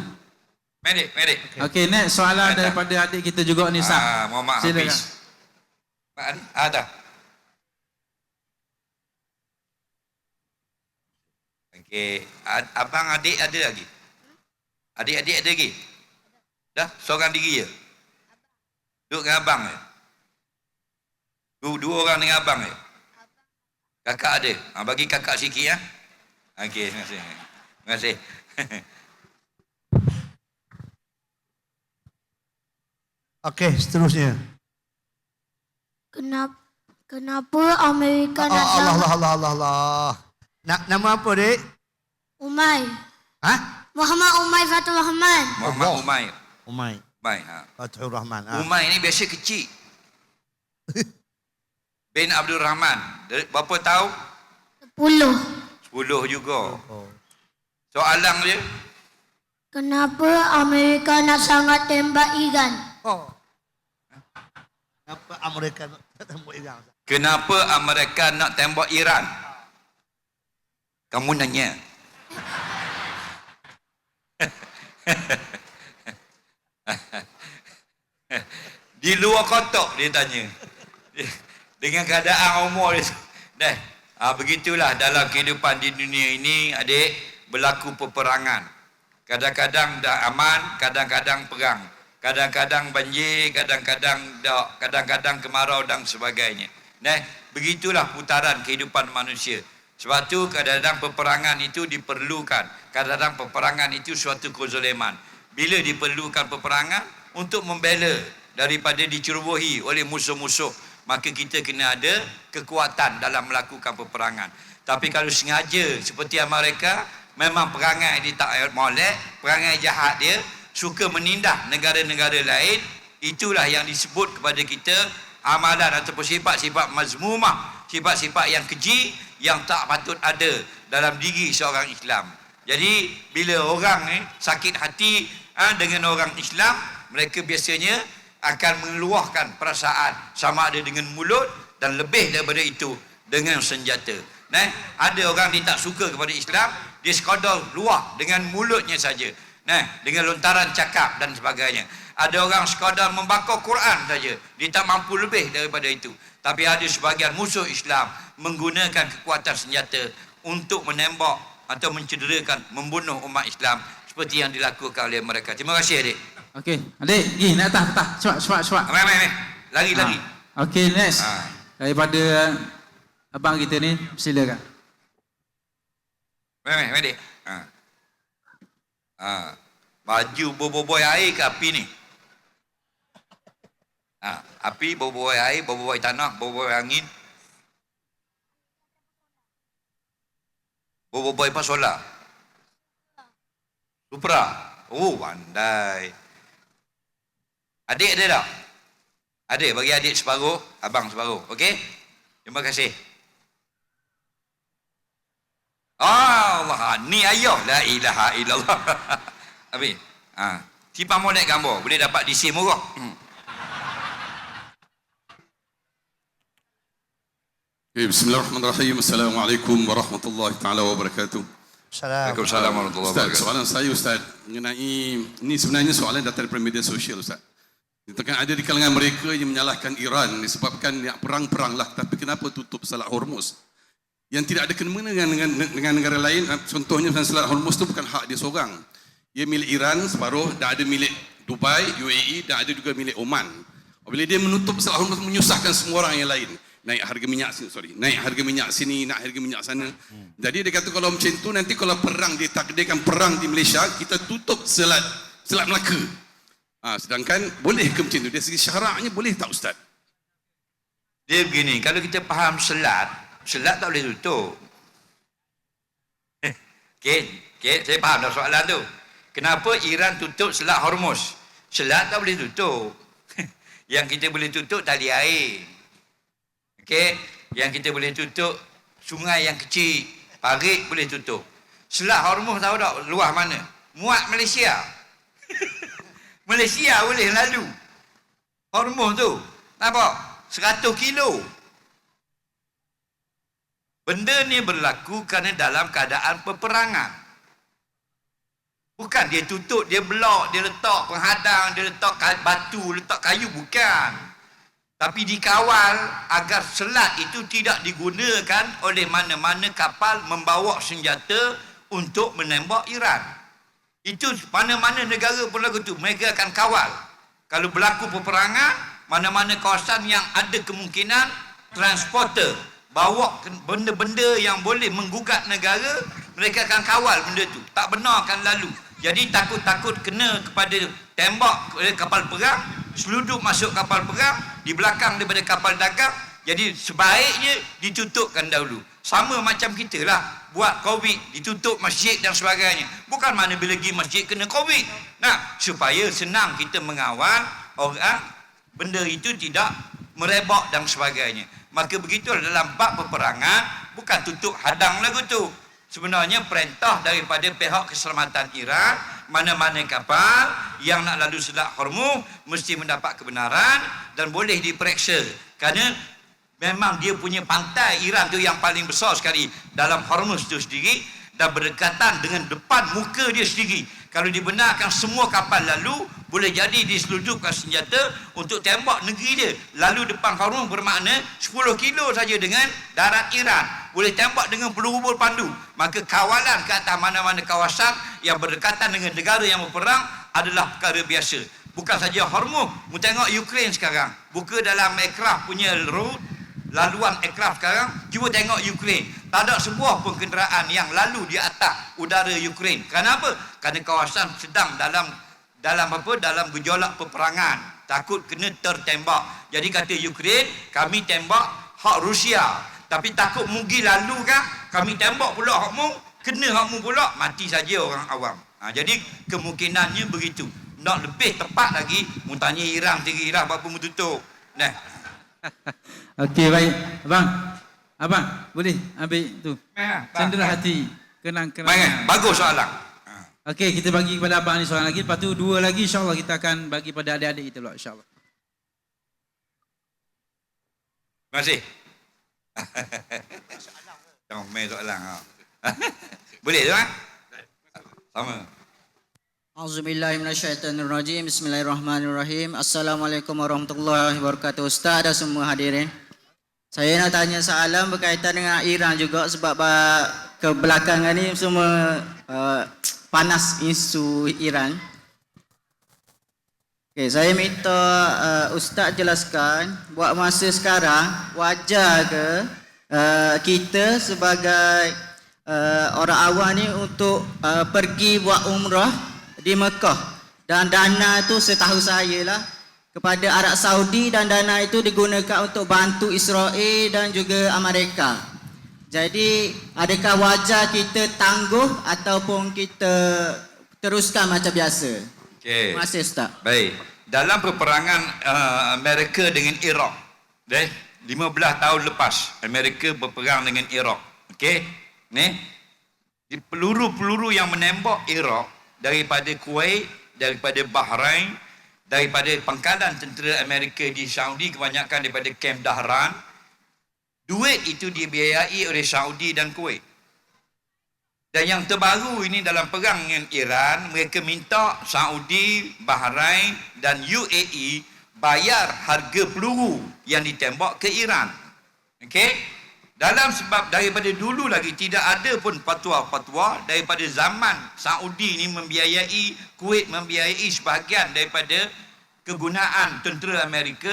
Medik. Okey, next soalan daripada adik kita juga ni, Sah. Muhammad Silakan. Hafiz. Pak Ali, ada. Okey, abang adik ada lagi? Adik-adik ada lagi? Dah, seorang diri je? Duduk dengan abang je? Dua orang dengan abang je? Kakak ada? Bagi kakak sikit ya. Okey, terima kasih. Terima kasih. Okey, seterusnya. Kenapa Amerika nak Allah. Nama apa, Dek? Umay. Muhammad Umay Fatul Rahman. Muhammad Umay. Umay. Fathur Rahman. Umay ni biasa kecil. Bin Abdul Rahman. Berapa tahun? 10 juga. Soalan dia. Kenapa Amerika nak sangat tembak Iran? Kenapa Amerika nak tembak Iran? Kenapa Amerika nak tembak Iran? Kamu nanya. Di luar kotak dia tanya. Dengan keadaan umur dia. Begitulah dalam kehidupan di dunia ini, adik, berlaku peperangan. Kadang-kadang dah aman, kadang-kadang perang. Kadang-kadang banjir, kadang-kadang tak, kadang-kadang kemarau dan sebagainya. Begitulah putaran kehidupan manusia. Sebab tu kadang-kadang peperangan itu diperlukan. Kadang-kadang peperangan itu suatu kezaliman. Bila diperlukan peperangan untuk membela daripada dicerobohi oleh musuh-musuh, maka kita kena ada kekuatan dalam melakukan peperangan. Tapi kalau sengaja seperti Amerika, memang perangai dia tak molek, perangai jahat dia, suka menindas negara-negara lain, itulah yang disebut kepada kita amalan ataupun sifat-sifat mazmumah, sifat-sifat yang keji yang tak patut ada dalam diri seorang Islam. Jadi bila orang sakit hati dengan orang Islam, mereka biasanya akan mengeluarkan perasaan sama ada dengan mulut dan lebih daripada itu dengan senjata. Ada orang dia tak suka kepada Islam, dia sekadar luah dengan mulutnya saja. Dengan lontaran cakap dan sebagainya. Ada orang sekadar membakar Quran saja, dia tak mampu lebih daripada itu. Tapi ada sebahagian musuh Islam menggunakan kekuatan senjata untuk menembak atau mencederakan, membunuh umat Islam seperti yang dilakukan oleh mereka. Terima kasih adik. Okey, adik, pergi naik atas. Cepat. Mai. Lari. Okey, next. Daripada abang kita ni, silakan. Mai adik. Baju berboboi air ke api ni? Api, berboboi air, berboboi tanah, berboboi angin. Berboboi apa solar? Supra. Oh, pandai. Adik ada tak? Adik, bagi adik separuh, abang separuh. Okey? Terima kasih. Allah, ni ayah. La ilaha illallah. Habis. Simpan molek gambar. Boleh dapat di SIM murah. Bismillahirrahmanirrahim. Assalamualaikum warahmatullahi taala wabarakatuh. Waalaikumsalam warahmatullahi wabarakatuh. Soalan saya Ustaz mengenai ini sebenarnya soalan datang daripada media sosial Ustaz. Ditekan ada di kalangan mereka yang menyalahkan Iran disebabkan perang-perang lah, tapi kenapa tutup Selat Hormuz? Yang tidak ada kena-mena dengan negara lain. Contohnya Selat Hormuz itu bukan hak dia seorang. Ia milik Iran separuh, dan ada milik Dubai, UAE dan ada juga milik Oman. Bila dia menutup Selat Hormuz, menyusahkan semua orang yang lain. Naik harga minyak sini, naik harga minyak sini, naik harga minyak sana. Jadi dia kata kalau macam tu nanti kalau perang, dia takdirkan perang di Malaysia, kita tutup Selat Melaka. Sedangkan boleh ke macam tu? Dari segi syaraknya boleh tak Ustaz? Dia begini, kalau kita faham selat tak boleh tutup. Okey, saya faham dah soalan tu. Kenapa Iran tutup Selat Hormuz? Selat tak boleh tutup. Yang kita boleh tutup tali air. Okey, yang kita boleh tutup sungai yang kecil, parit boleh tutup. Selat Hormuz tahu tak luas mana? Muat Malaysia. Malaysia boleh lalu. Hormuz tu, nampak? 100 kilo. Benda ni berlaku kerana dalam keadaan peperangan. Bukan dia tutup, dia blok, dia letak penghadang, dia letak batu, letak kayu, bukan. Tapi dikawal agar selat itu tidak digunakan oleh mana-mana kapal membawa senjata untuk menembak Iran. Itu mana-mana negara pun lagu tu, mereka akan kawal. Kalau berlaku peperangan, mana-mana kawasan yang ada kemungkinan transporter bawa benda-benda yang boleh menggugat negara, mereka akan kawal benda tu. Tak benar akan lalu. Jadi takut-takut kena kepada tembak oleh kapal perang, seluduk masuk kapal perang, di belakang daripada kapal dagang. Jadi sebaiknya ditutupkan dahulu. Sama macam kita lah buat COVID, ditutup masjid dan sebagainya. Bukan mana bila pergi masjid kena COVID. Nah, supaya senang kita mengawal orang benda itu tidak merebak dan sebagainya. Maka begitulah dalam bab peperangan, bukan tutup hadang lagu tu. Sebenarnya perintah daripada pihak keselamatan Iran, mana-mana kapal yang nak lalu Selat Hormuz mesti mendapat kebenaran dan boleh diperiksa. Kerana memang dia punya pantai Iran tu yang paling besar sekali dalam Hormuz tu sendiri dan berdekatan dengan depan muka dia sendiri. Kalau dibenarkan semua kapal lalu, boleh jadi diseludupkan senjata untuk tembak negeri dia. Lalu depan Hormuz bermakna 10 kilo saja dengan darat Iran. Boleh tembak dengan peluru berpandu. Maka kawalan ke atas mana-mana kawasan yang berdekatan dengan negara yang berperang adalah perkara biasa. Bukan saja Hormuz. Mu tengok Ukraine sekarang. Buka dalam aircraft punya route, laluan aircraft sekarang, cuba tengok Ukraine. Tak ada sebuah pun kenderaan yang lalu di atas udara Ukraine. Kenapa? Kerana kawasan sedang dalam gejolak peperangan. Takut kena tertembak. Jadi kata Ukraine, kami tembak hak Rusia. Tapi takut mugi lalu kan, kami tembak pula hakmu, kena hakmu pula, mati saja orang awam. Jadi kemungkinannya begitu. Nak lebih tepat lagi, mu tanya Iran sendiri, Iran berapa mu tutup. Nah. Okey, baik. Abang, boleh ambil tu. Cenderlah hati. Kenang. Bagus soalan. Okey, kita bagi kepada abang ni soalan lagi. Lepas tu 2 lagi insya-Allah kita akan bagi pada adik-adik kita pula insya-Allah. Terima kasih. Jangan main soalan. Boleh tu kan? Sama. Auzubillahiminasyaitanirrajim. Bismillahirrahmanirrahim. Assalamualaikum warahmatullahi wabarakatuh. Ustaz dan semua hadirin. Saya nak tanya soalan berkaitan dengan Iran juga sebab kebelakangan ni semua panas isu Iran. Okay, saya minta Ustaz jelaskan buat masa sekarang wajar ke kita sebagai orang awam ni untuk pergi buat umrah di Mekah dan dana tu setahu saya lah kepada Arab Saudi dan dana itu digunakan untuk bantu Israel dan juga Amerika. Jadi adakah wajar kita tangguh ataupun kita teruskan macam biasa? Okey. Terima kasih Ustaz. Baik. Dalam peperangan Amerika dengan Iraq, 15 tahun lepas Amerika berperang dengan Iraq. Okey. Ni peluru-peluru yang menembak Iraq daripada Kuwait, daripada Bahrain, daripada pangkalan tentera Amerika di Saudi, kebanyakan daripada Camp Dahran. Duit itu dibiayai oleh Saudi dan Kuwait. Dan yang terbaru ini dalam perang dengan Iran, mereka minta Saudi, Bahrain dan UAE bayar harga peluru yang ditembak ke Iran. Okey? dalam sebab daripada dulu lagi tidak ada pun fatwa-fatwa daripada zaman Saudi ni membiayai, Kuwait membiayai sebahagian daripada kegunaan tentera Amerika,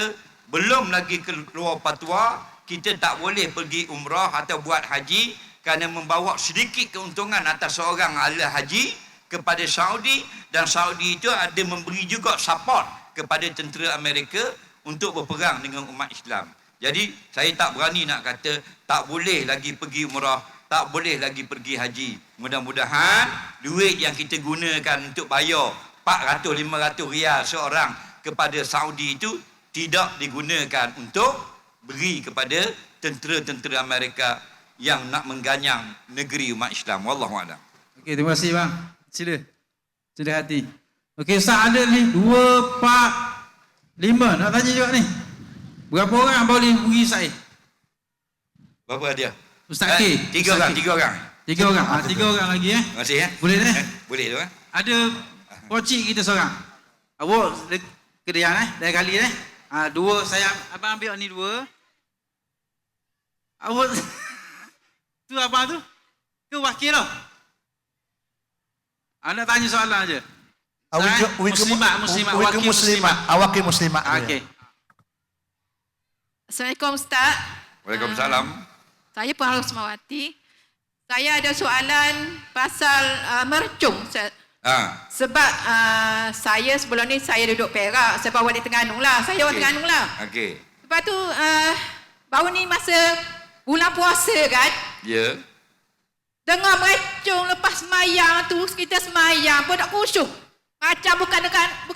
belum lagi keluar fatwa kita tak boleh pergi umrah atau buat haji kerana membawa sedikit keuntungan atas seorang ahli haji kepada Saudi, dan Saudi itu ada memberi juga support kepada tentera Amerika untuk berperang dengan umat Islam. Jadi saya tak berani nak kata tak boleh lagi pergi umrah, tak boleh lagi pergi haji. Mudah-mudahan duit yang kita gunakan untuk bayar 400-500 rial seorang kepada Saudi itu tidak digunakan untuk beri kepada tentera-tentera Amerika yang nak mengganyang negeri umat Islam. Wallahualam. Okey, terima kasih bang. Sila. Sudah hati. Okey, Ustaz ada ni 2, 4, 5. Nak tanya juga ni. Berapa orang boleh beri saya? Berapa dia? Ustaz K. 3 orang, 3 orang. 3 orang. 3 orang lagi Terima kasih ya. Boleh dah? Boleh tu Ada pocik kita seorang. Awak kedaian dah kali 2 saya abang ambil ni 2. Awak tu abang tu ke wakil tau? Nak tanya soalan aja. Wakil muslimat. Okey. Assalamualaikum Ustaz. Waalaikumsalam. Saya Penghara Semawati. Saya ada soalan pasal mercung Ustaz. Sebab saya sebelum ni saya duduk Perak, sebab awak di Terengganu lah. Saya orang Terengganu lah. Okey. Lepas tu baru ni masa bulan puasa kan. Ya. Dengar mercung lepas semayang tu, kita semayang pun tak khusyuk. Macam bukan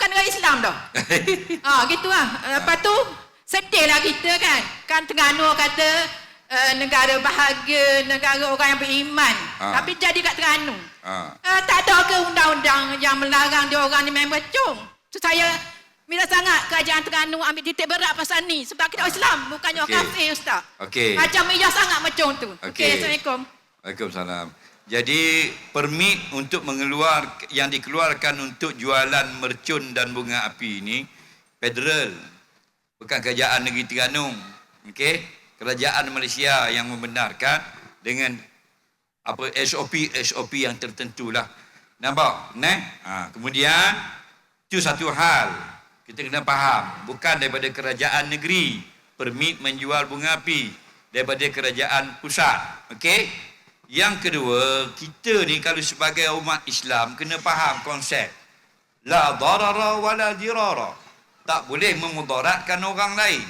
dengan Islam dah. Gitu lah. Lepas tu sedih lah kita kan. Kan Terengganu kata negara bahagia, negara orang yang beriman. Tapi jadi kat Terengganu. Tak ada ke undang-undang yang melarang dia orang ni main mercung. So saya minta sangat kerajaan Terengganu ambil titik berat pasal ni. Sebab kita orang Islam, bukannya orang kafir Ustaz. Okey. Macam meyah sangat mercung tu. Okey, Assalamualaikum. Waalaikumsalam. Jadi permit untuk yang dikeluarkan untuk jualan mercun dan bunga api ini federal, bukan kerajaan negeri Terengganu. Okey, kerajaan Malaysia yang membenarkan dengan SOP yang tertentulah. Nampak? Kemudian itu satu hal kita kena faham, bukan daripada kerajaan negeri permit menjual bunga api, daripada kerajaan pusat. Okey? Yang kedua, kita ni kalau sebagai umat Islam kena faham konsep la darara wala dirara. Tak boleh memudaratkan orang lain.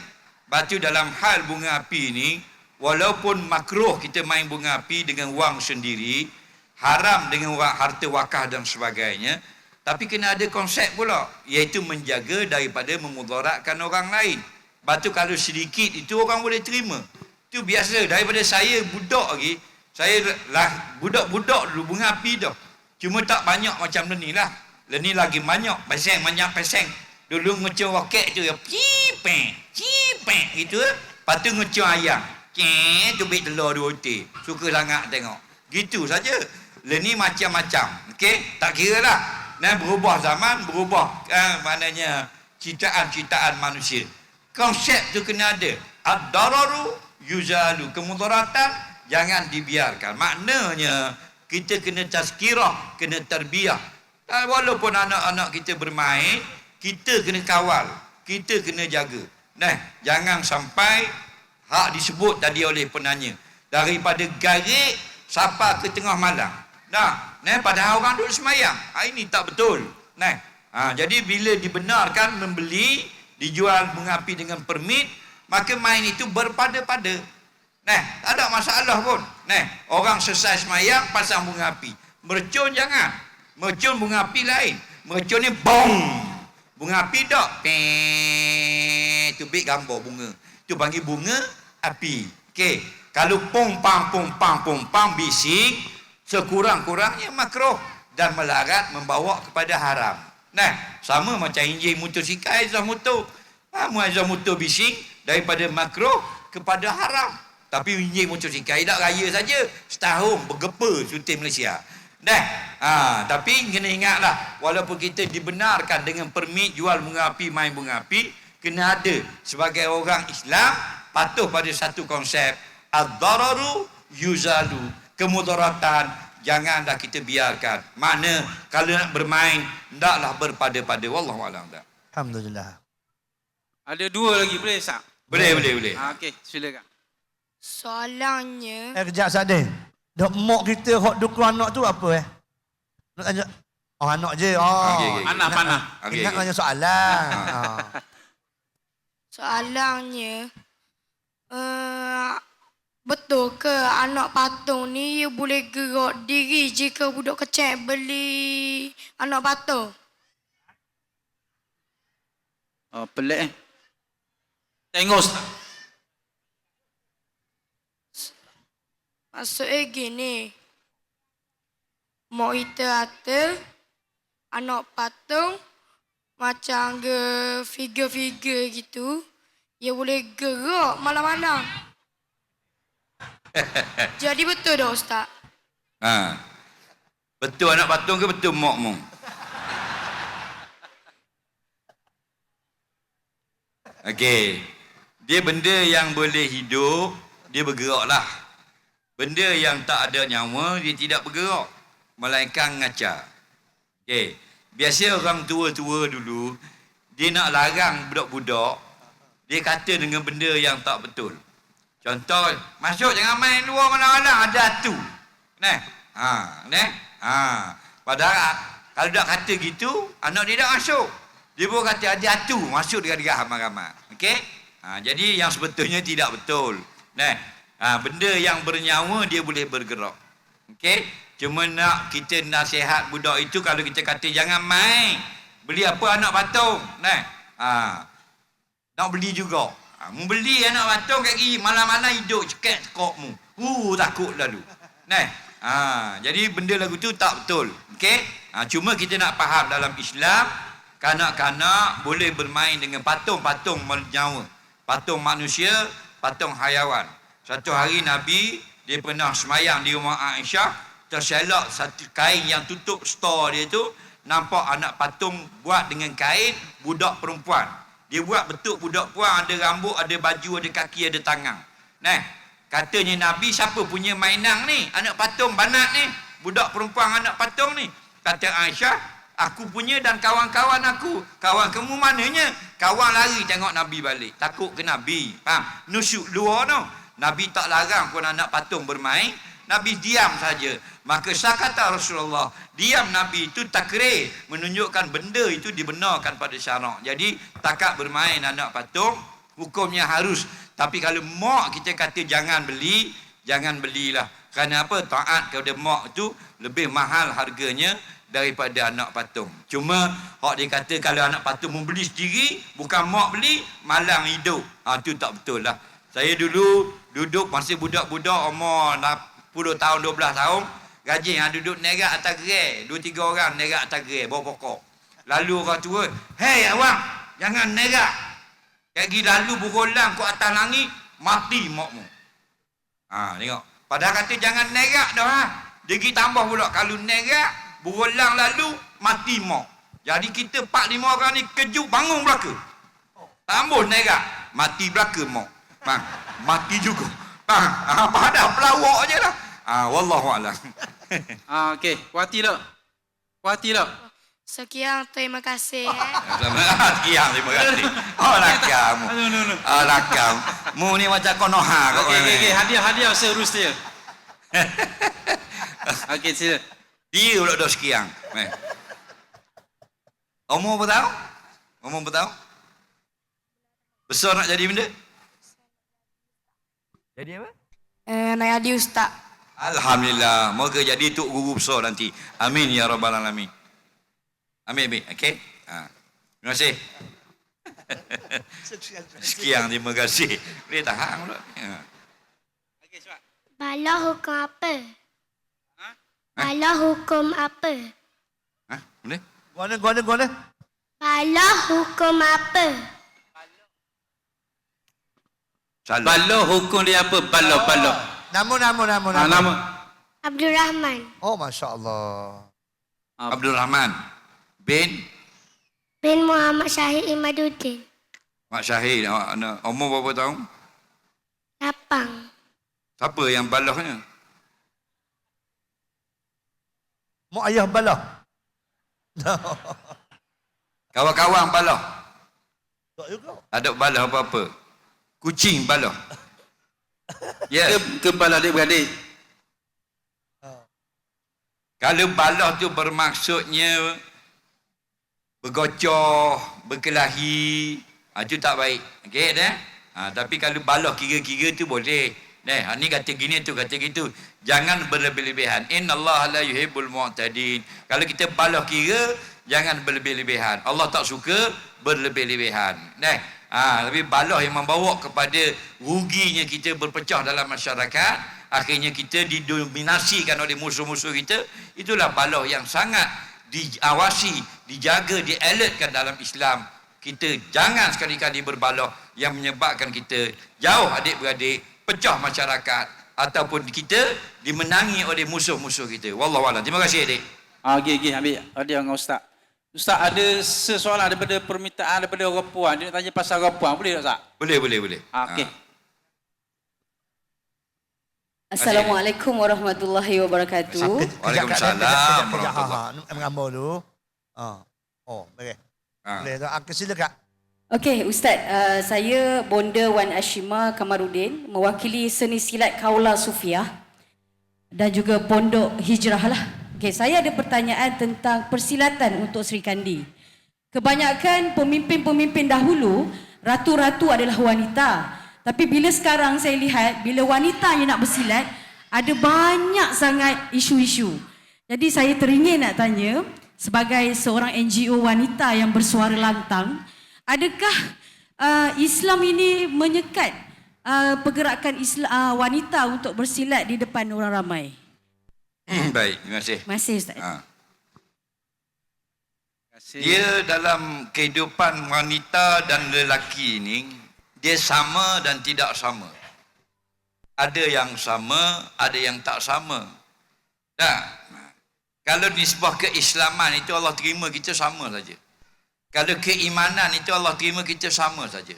Batu dalam hal bunga api ni, walaupun makruh kita main bunga api dengan wang sendiri, haram dengan harta wakaf dan sebagainya, tapi kena ada konsep pula, iaitu menjaga daripada memudaratkan orang lain. Batu kalau sedikit itu orang boleh terima. Itu biasa. Daripada saya budak lagi, saya lah budak-budak dulu bunga api dah. Cuma tak banyak macam ni lah. Ni lagi banyak, banyak peseng. Dulu ngecor roket tu ya, cipeng gitu. Lepas tu ngecor ayam. Tubik telur 2 otik. Suka sangat tengok. Gitu saja. Ni macam-macam. Okey, tak kira lah. Berubah zaman, berubah maknanya ciptaan manusia. Konsep tu kena ada. Ad-dararu yuzalu. Kemudaratan jangan dibiarkan. Maknanya kita kena tazkirah, kena tarbiyah. Walaupun anak-anak kita bermain, kita kena kawal, kita kena jaga. Jangan sampai hak disebut tadi oleh penanya, daripada garik sampai ke tengah malam. Padahal orang duduk semayang. Ini tak betul. Jadi bila dibenarkan membeli, dijual bunga api dengan permit, maka main itu berpada-pada. Tak ada masalah pun. Orang selesai semayang pasang bunga api. Mercun jangan. Mercun bunga api lain. Mercun ni bong. Bunga api tak. Tubik gambar bunga. Tu panggil bunga api. Okey. Kalau pong-pang bising, sekurang-kurangnya makruh dan melarat membawa kepada haram. Sama macam enjin motosikal, azam motor. Azam motor bising daripada makruh kepada haram. Tapi enjin motosikal tak raya saja. Setahun bergepa cuti Malaysia. Tapi kena ingatlah, walaupun kita dibenarkan dengan permit jual bunga api, main bunga api, kena ada sebagai orang Islam patuh pada satu konsep ad-dararu yuzalu. Kemudaratan janganlah kita biarkan. Mana kalau nak bermain hendaklah berpada-pada. Wallahu a'lam. Alhamdulillah. Ada dua lagi boleh Ustaz? Boleh. Okey, silakan. Soalannya, Kejap Sadin. Dok mak kita hok dukun anak tu apa Nak tanya. Oh anak je. Oh. Okey. Anak panah. Okey, Ingat okey. tanya soalan. soalannya betul ke anak patung ni ia boleh gerak diri jika budak kecil beli anak patung? Oh, pelik Tengok Ustaz. Maksudnya gini, mak kita kata anak patung macam ke figure-figure gitu, ia boleh gerak malam-malam. Jadi betul dah Ustaz? Ha. Betul anak patung ke betul mak-mu? Okey. Dia benda yang boleh hidup, dia bergeraklah. Benda yang tak ada nyawa, dia tidak bergerak. Melainkan ngacar. Okey. Biasa orang tua-tua dulu, dia nak larang budak-budak, dia kata dengan benda yang tak betul. Contoh, masuk jangan main luar malam-malam, ada hantu. Padahal kalau dak kata gitu, anak dia tak masuk. Dia pun kata ada hantu, masuk dengan ramai-ramai. Okey? Jadi yang sebetulnya tidak betul. Benda yang bernyawa dia boleh bergerak. Okey? Cuma nak kita nasihat budak itu kalau kita kata jangan main. Beli apa anak patung? Nak beli juga. Mu beli anak patung kat kiri malam-malam hidup cekak cekok mu. Takut lalu. Jadi benda lagu tu tak betul. Okey? Cuma kita nak faham dalam Islam kanak-kanak boleh bermain dengan patung-patung bernyawa. Patung manusia, patung hayawan. Satu hari Nabi dia pernah semayang di rumah Aisyah, terselak satu kain yang tutup store dia tu, nampak anak patung buat dengan kain budak perempuan. Dia buat bentuk budak perempuan, ada rambut, ada baju, ada kaki, ada tangan. Katanya Nabi, siapa punya mainan ni? Anak patung banat ni, budak perempuan anak patung ni. Kata Aisyah, aku punya dan kawan-kawan aku. Kawan kamu mananya? Kawan lari tengok Nabi balik. Takut ke Nabi. Faham? Nusuk luar tu. Nabi tak larang pun anak patung bermain. Nabi diam saja. Maka kata Rasulullah, diam Nabi itu takrir, menunjukkan benda itu dibenarkan pada syarak. Jadi takat bermain anak patung hukumnya harus. Tapi kalau mak kita kata jangan beli, jangan belilah. Kerana apa? Taat kepada mak itu lebih mahal harganya daripada anak patung. Cuma hak dia kata kalau anak patung membeli sendiri, bukan mak beli, malang hidup. Itu tak betul lah. Saya dulu duduk masih budak-budak umur 10 tahun, 12 tahun, rajin duduk nerak atas gerai, 2-3 orang nerak atas gerai, bawah pokok. Lalu orang tua, "Hei awak, jangan nerak. Kaki lalu berulang ke atas langit, mati makmu." Tengok. Padahal kata jangan nerak dah. Dia pergi tambah pula, kalau nerak, berulang lalu, mati mak. Jadi kita 4-5 orang ni kejut bangun belaka. Tambah nerak, mati belaka mak. Mati juga. Padahal pelawak je lah. Wallahualam. Okey, puati tak? Puati tak? Sekian, terima kasih. Sekian, terima kasih. Lakam. Lakam. Mu ni macam konoha. Okey, hadiah seterusnya. Okey, sila. Dia pula dah sekian. Umur berapa tahun? Umur berapa tahun? Besar nak jadi benda? Jadi apa? Nak jadi Ustaz. Alhamdulillah. Moga jadi tok guru besar nanti. Amin ya rabbal alamin. Amin. Okey. Terima kasih. Sekian, terima kasih. Boleh tahan pula. Okey, cepat. Bala hukum apa? Bala hukum apa? Boleh? Guna. Bala hukum apa? Salah. Balo hukum dia apa? Balo. Nama. Abdul Rahman. Oh, Masya Allah. Abdul Rahman bin Muhammad Syahid Imaduddin. Mak Syahid. Umur berapa tahun? 8. Siapa yang balahnya? Mak ayah balah. Kawan-kawan balah. Tak juga. Ada balah apa-apa. Kucing balah. Ya. Yeah. Kepala adik-beradik. Kalau balah tu bermaksudnya bergocor, berkelahi, itu tak baik. Okey dah? Tapi kalau balah kira-kira tu boleh. Ni kata gini, tu kata gitu. Jangan berlebih-lebihan. Innallaha la yuhibbul mu'tadin. Kalau kita balah kira, jangan berlebih-lebihan. Allah tak suka berlebih-lebihan. Tapi balah yang membawa kepada ruginya kita berpecah dalam masyarakat, akhirnya kita didominasikan oleh musuh-musuh kita, itulah balah yang sangat diawasi, dijaga, dialertkan dalam Islam. Kita jangan sekali-kali berbalah yang menyebabkan kita jauh adik-beradik, pecah masyarakat, ataupun kita dimenangi oleh musuh-musuh kita. Wallahualam. Terima kasih adik. Okey, ambil dia dengan Ustaz. Ustaz ada sesoalan daripada permintaan daripada orang puan. Dia nak tanya pasal orang puan. Boleh tak Ustaz? Boleh. Okey. Assalamualaikum warahmatullahi wabarakatuh. Waalaikumsalam warahmatullahi. Mengambil dulu. Baik. Boleh tak? Silakan. Okey, Ustaz, saya Bonda Wan Ashima Kamarudin, mewakili seni silat Kaula Sufiah dan juga Pondok Hijrah lah. Okey, saya ada pertanyaan tentang persilatan untuk Sri Kandi. Kebanyakan pemimpin-pemimpin dahulu, ratu-ratu adalah wanita. Tapi bila sekarang saya lihat, bila wanita yang nak bersilat, ada banyak sangat isu-isu. Jadi saya teringin nak tanya, sebagai seorang NGO wanita yang bersuara lantang, adakah Islam ini menyekat pergerakan wanita untuk bersilat di depan orang ramai? Baik, terima kasih. Terima kasih Ustaz. Dia dalam kehidupan wanita dan lelaki ini, dia sama dan tidak sama. Ada yang sama, ada yang tak sama. Kalau nisbah keislaman itu Allah terima kita sama saja. Kalau keimanan itu Allah terima kita sama saja.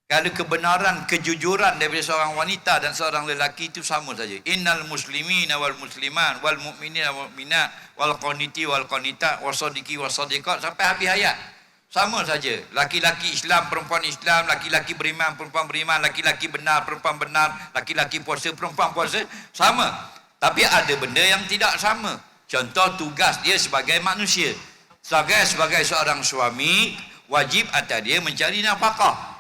Kalau kebenaran, kejujuran daripada seorang wanita dan seorang lelaki itu sama saja. Innal muslimina wal musliman wal mu'minina wal mu'minat wal qaniti wal qanitat wal sadiqi wal sadiqat sampai habis ayat. Sama saja. Laki-laki Islam, perempuan Islam, laki-laki beriman, perempuan beriman, laki-laki benar, perempuan benar, laki-laki puasa, perempuan puasa, sama. Tapi ada benda yang tidak sama. Contoh tugas dia sebagai manusia. Sebagai seorang suami, wajib atas dia mencari nafkah.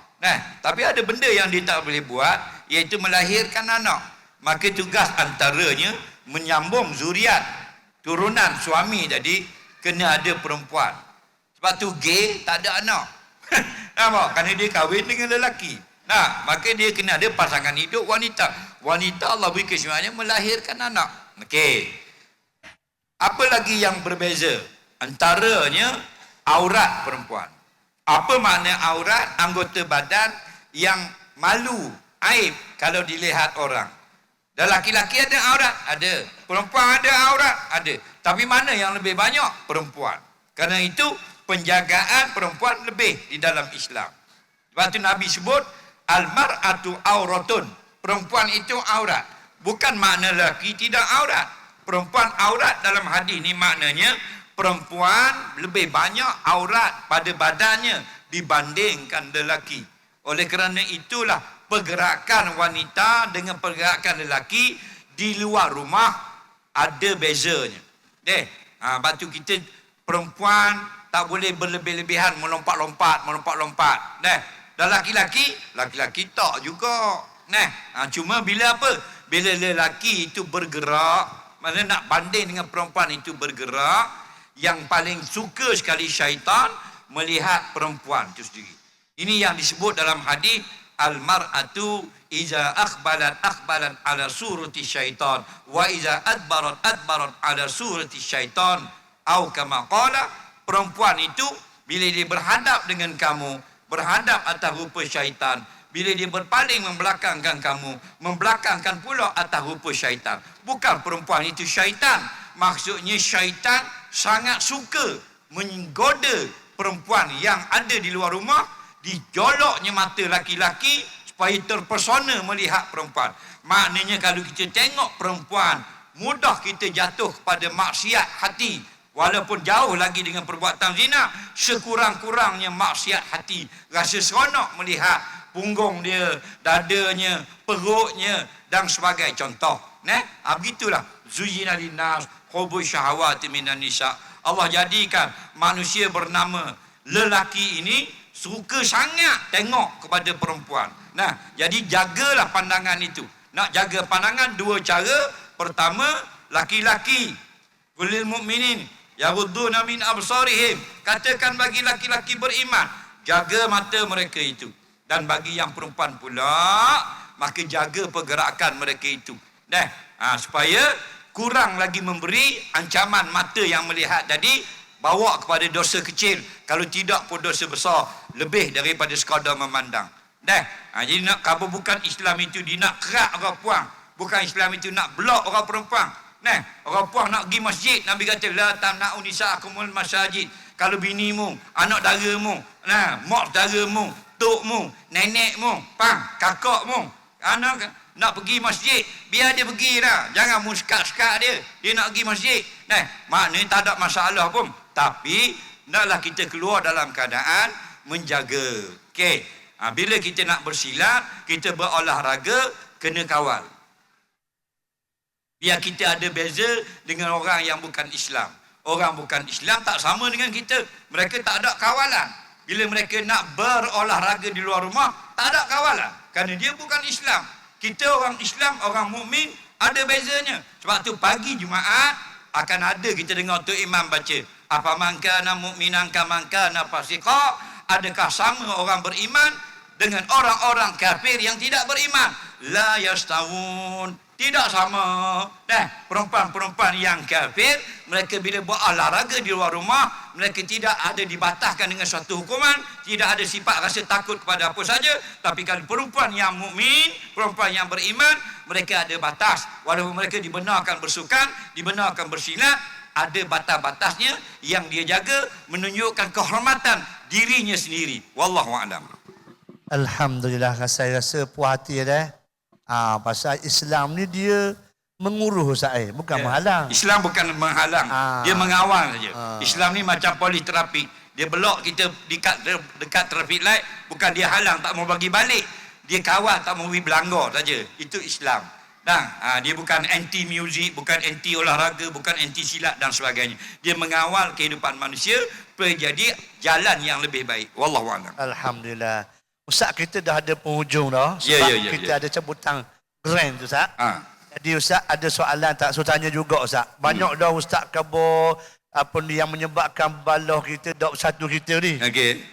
Tapi ada benda yang dia tak boleh buat, iaitu melahirkan anak. Maka tugas antaranya menyambung zuriat, turunan suami tadi kena ada perempuan. Sebab tu gay tak ada anak. Nampak? Kerana dia kahwin dengan lelaki. Maka dia kena ada pasangan hidup wanita. Wanita Allah beri kesemuanya melahirkan anak. Okey. Apa lagi yang berbeza? Antaranya aurat perempuan. Apa makna aurat? Anggota badan yang malu, aib kalau dilihat orang. Dan laki-laki ada aurat? Ada. Perempuan ada aurat? Ada. Tapi mana yang lebih banyak? Perempuan. Kerana itu penjagaan perempuan lebih di dalam Islam. Sebab itu Nabi sebut al-mar'atu auratun. Perempuan itu aurat. Bukan makna lelaki tidak aurat. Perempuan aurat dalam hadis ni maknanya perempuan lebih banyak aurat pada badannya dibandingkan lelaki. Oleh kerana itulah pergerakan wanita dengan pergerakan lelaki di luar rumah ada bezanya. Lepas tu kita perempuan tak boleh berlebih-lebihan melompat-lompat. Dan laki-laki tak juga. Cuma bila apa? Bila lelaki itu bergerak, mana nak banding dengan perempuan itu bergerak, yang paling suka sekali syaitan melihat perempuan itu sendiri. Ini yang disebut dalam hadis al-mar'atu iza akhbalat ala surati syaitan wa iza adbarat ala surati syaitan atau kama qala, perempuan itu bila dia berhadap dengan kamu berhadap atas rupa syaitan, bila dia berpaling membelakangkan kamu membelakangkan pula atas rupa syaitan. Bukan perempuan itu syaitan, maksudnya syaitan sangat suka menggoda perempuan yang ada di luar rumah, dijoloknya mata laki-laki supaya terpesona melihat perempuan. Maknanya kalau kita tengok perempuan, mudah kita jatuh kepada maksiat hati. Walaupun jauh lagi dengan perbuatan zina, sekurang-kurangnya maksiat hati. Rasa seronok melihat punggung dia, dadanya, perutnya dan sebagai contoh. Begitulah. Zuyina linnas hubbu syahawati minan nisa. Allah jadikan manusia bernama lelaki ini suka sangat tengok kepada perempuan. Jadi jagalah pandangan itu. Nak jaga pandangan dua cara. Pertama, laki-laki. Qulil mu'minin yaghudduna min absarihim. Katakan bagi laki-laki beriman, jaga mata mereka itu. Dan bagi yang perempuan pula, maka jaga pergerakan mereka itu. Supaya kurang lagi memberi ancaman mata yang melihat tadi, bawa kepada dosa kecil. Kalau tidak pun dosa besar, lebih daripada sekadar memandang. Jadi nak bukan Islam itu dia nak kerak orang puang. Bukan Islam itu nak blok orang perempuan. Orang puang nak pergi masjid, Nabi kata la tamna'u nisa'akumul masajid. Kalau binimu, anak daramu, mak daramu, tokmu, nenekmu, kakakmu, anak nak pergi masjid, biar dia pergi lah. Jangan muskat-skat dia nak pergi masjid. Maknanya tak ada masalah pun. Tapi naklah kita keluar dalam keadaan menjaga. Okey. Bila kita nak bersilat, kita berolahraga, kena kawal. Biar kita ada beza dengan orang yang bukan Islam. Orang bukan Islam tak sama dengan kita. Mereka tak ada kawalan. Bila mereka nak berolahraga di luar rumah, tak ada kawalan. Kerana dia bukan Islam. Kita orang Islam, orang mukmin, ada bezanya. Sebab tu pagi Jumaat akan ada kita dengar tu imam baca. Apa mangkana mu'minan kamangkana fasiqa. Adakah sama orang beriman dengan orang-orang kafir yang tidak beriman? La yastawun. Tidak sama. Perempuan-perempuan yang kafir, mereka bila berolahraga di luar rumah, mereka tidak ada dibataskan dengan suatu hukuman, tidak ada sifat rasa takut kepada apa saja. Tapi kalau perempuan yang mukmin, perempuan yang beriman, mereka ada batas. Walaupun mereka dibenarkan bersukan, dibenarkan bersilat, ada batas-batasnya yang dia jaga, menunjukkan kehormatan dirinya sendiri. Wallahu a'lam. Alhamdulillah, saya rasa puas hati dah. Pasal Islam ni dia mengurus bukan menghalang. Islam bukan menghalang, dia mengawal saja. Islam ni macam politerapi. Dia belok kita dekat traffic light, bukan dia halang tak mau bagi balik. Dia kawal tak mau bagi belanggar saja. Itu Islam. Dia bukan anti muzik, bukan anti olahraga, bukan anti silat dan sebagainya. Dia mengawal kehidupan manusia supaya jadi jalan yang lebih baik. Wallahu a'lam. Alhamdulillah. Ustaz, kita dah ada penghujung dah. Sebab kita ada cabutan grand tu, Ustaz. Jadi Ustaz ada soalan tak? So tanya juga Ustaz. Banyak dah Ustaz khabar apa ni yang menyebabkan balah kita dok satu kita ni.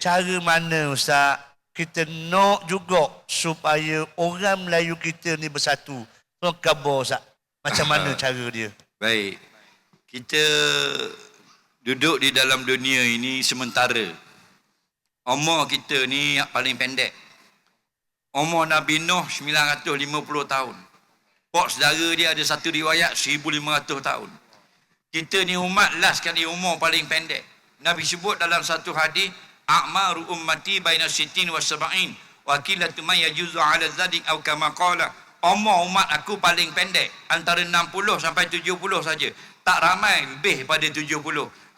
Cara mana Ustaz kita nak juga supaya orang Melayu kita ni bersatu? So khabar Ustaz. Macam mana cara dia? Baik. Kita duduk di dalam dunia ini sementara. Umur kita ni yang paling pendek. Umur Nabi Nuh 950 tahun. Pok saudara dia ada satu riwayat 1500 tahun. Kita ni umat last kali umur paling pendek. Nabi sebut dalam satu hadis, a'maru ummati baina sittin wa sab'in wa qillatu man yajuzu 'ala dzalik aw kama qala. Umur umat aku paling pendek, antara 60 sampai 70 saja. Tak ramai lebih pada 70.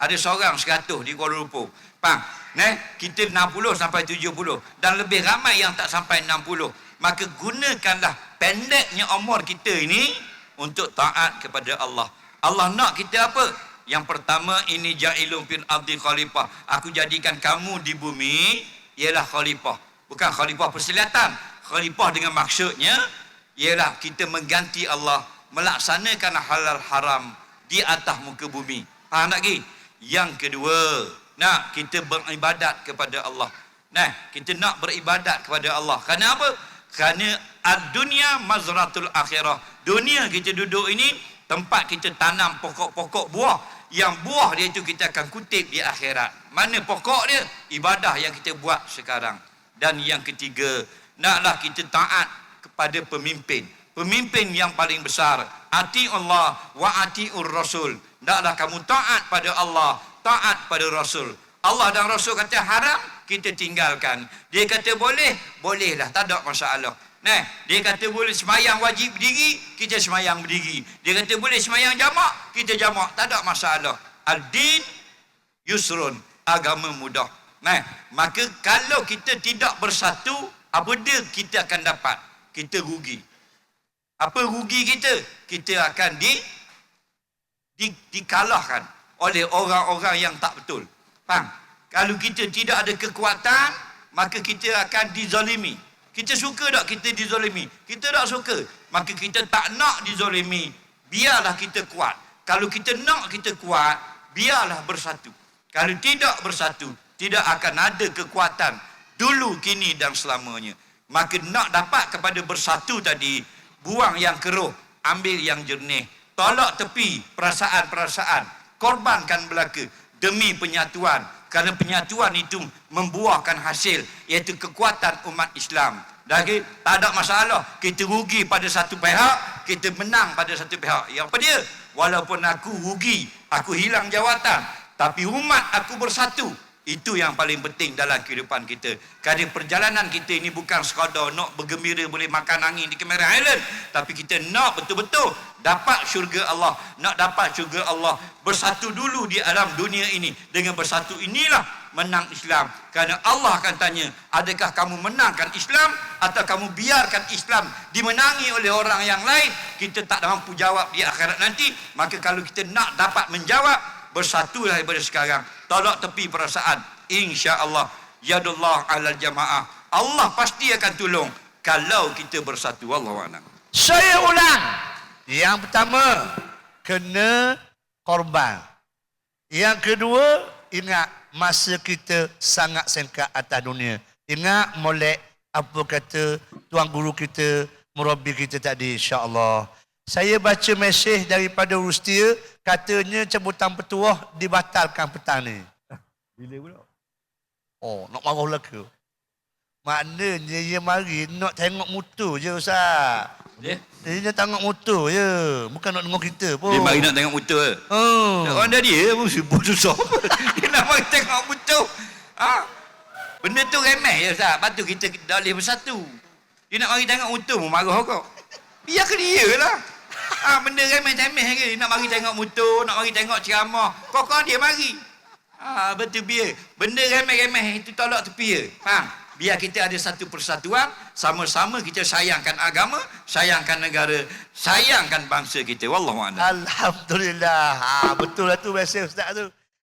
Ada seorang 100 di Kuala Lumpur. Kita 60 sampai 70 dan lebih ramai yang tak sampai 60. Maka gunakanlah pendeknya umur kita ini untuk taat kepada Allah. Allah nak kita apa? Yang pertama, ini ja'ilun fil ardi khalifah. Aku jadikan kamu di bumi ialah khalifah. Bukan khalifah persilatan. Khalifah dengan maksudnya ialah kita mengganti Allah, melaksanakan halal haram di atas muka bumi. Faham tak lagi? Yang kedua, kita beribadat kepada Allah. Kita nak beribadat kepada Allah. Kerana apa? Kerana ad-dunya mazratul akhirah. Dunia kita duduk ini tempat kita tanam pokok-pokok buah. Yang buah dia itu kita akan kutip di akhirat. Mana pokok dia? Ibadah yang kita buat sekarang. Dan yang ketiga, naklah kita taat kepada pemimpin. Pemimpin yang paling besar. Ati Allah wa ati'ur Rasul. Naklah kamu taat pada Allah, taat pada Rasul. Allah dan Rasul kata haram, kita tinggalkan. Dia kata boleh, bolehlah, tak ada masalah. Nah, dia kata boleh semayang wajib berdiri, kita semayang berdiri. Dia kata boleh semayang jamak, kita jamak. Tak ada masalah. Al-din yusrun, agama mudah. Nah, maka kalau kita tidak bersatu, apa dia kita akan dapat? Kita rugi. Apa rugi kita? Kita akan dikalahkan oleh orang-orang yang tak betul. Faham? Kalau kita tidak ada kekuatan, maka kita akan dizalimi. Kita suka tak kita dizalimi? Kita tak suka. Maka kita tak nak dizalimi. Biarlah kita kuat. Kalau kita nak kita kuat, biarlah bersatu. Kalau tidak bersatu, tidak akan ada kekuatan dulu, kini dan selamanya. Maka nak dapat kepada bersatu tadi, buang yang keruh, ambil yang jernih. Tolak tepi perasaan-perasaan. Korbankan belaka demi penyatuan. Kerana penyatuan itu membuahkan hasil, iaitu kekuatan umat Islam. Lagi tak ada masalah. Kita rugi pada satu pihak, kita menang pada satu pihak. Yang apa dia? Walaupun aku rugi, aku hilang jawatan, tapi umat aku bersatu. Itu yang paling penting dalam kehidupan kita. Kerana perjalanan kita ini bukan sekadar nak bergembira boleh makan angin di Cameron Island, tapi kita nak betul-betul dapat syurga Allah. Nak dapat syurga Allah, bersatu dulu di alam dunia ini. Dengan bersatu inilah menang Islam. Kerana Allah akan tanya, adakah kamu menangkan Islam atau kamu biarkan Islam dimenangi oleh orang yang lain? Kita tak mampu jawab di akhirat nanti. Maka kalau kita nak dapat menjawab, bersatulah daripada sekarang. Tolak tepi perasaan. InsyaAllah. Yadullah alal jamaah. Allah pasti akan tolong kalau kita bersatu. Wallahualam. Saya ulang. Yang pertama, kena korban. Yang kedua, ingat masa kita sangat singkat atas dunia. Ingat molek apa kata tuan guru kita, murabbi kita tadi, insya-Allah. Saya baca mesej daripada Rustia, katanya cabutan petuah dibatalkan petang ni. Bila pula? Oh, nak marah lagi. Maknanya dia mari nak tengok motor je, Ustaz. Dia tengok motor je, bukan nak dengar kita pun. Dia mari nak tengok motor ke? Orang dah dia pun sibuk susah. Dia nak mari tengok motor. Benda tu remeh je, Ustaz. Lepas tu kita dah boleh bersatu. Dia nak mari tengok motor pun marah kau. Biarkan dia lah. Benda remeh-temeh ke. Nak mari tengok motor, nak mari tengok ceramah. Kau dia mari. Betul biar. Benda remeh-remeh itu tolak tepi je. Faham? Biar kita ada satu persatuan, sama-sama kita sayangkan agama, sayangkan negara, sayangkan bangsa kita. Wallahualam. Alhamdulillah. Betul lah tu mesej Ustaz tu.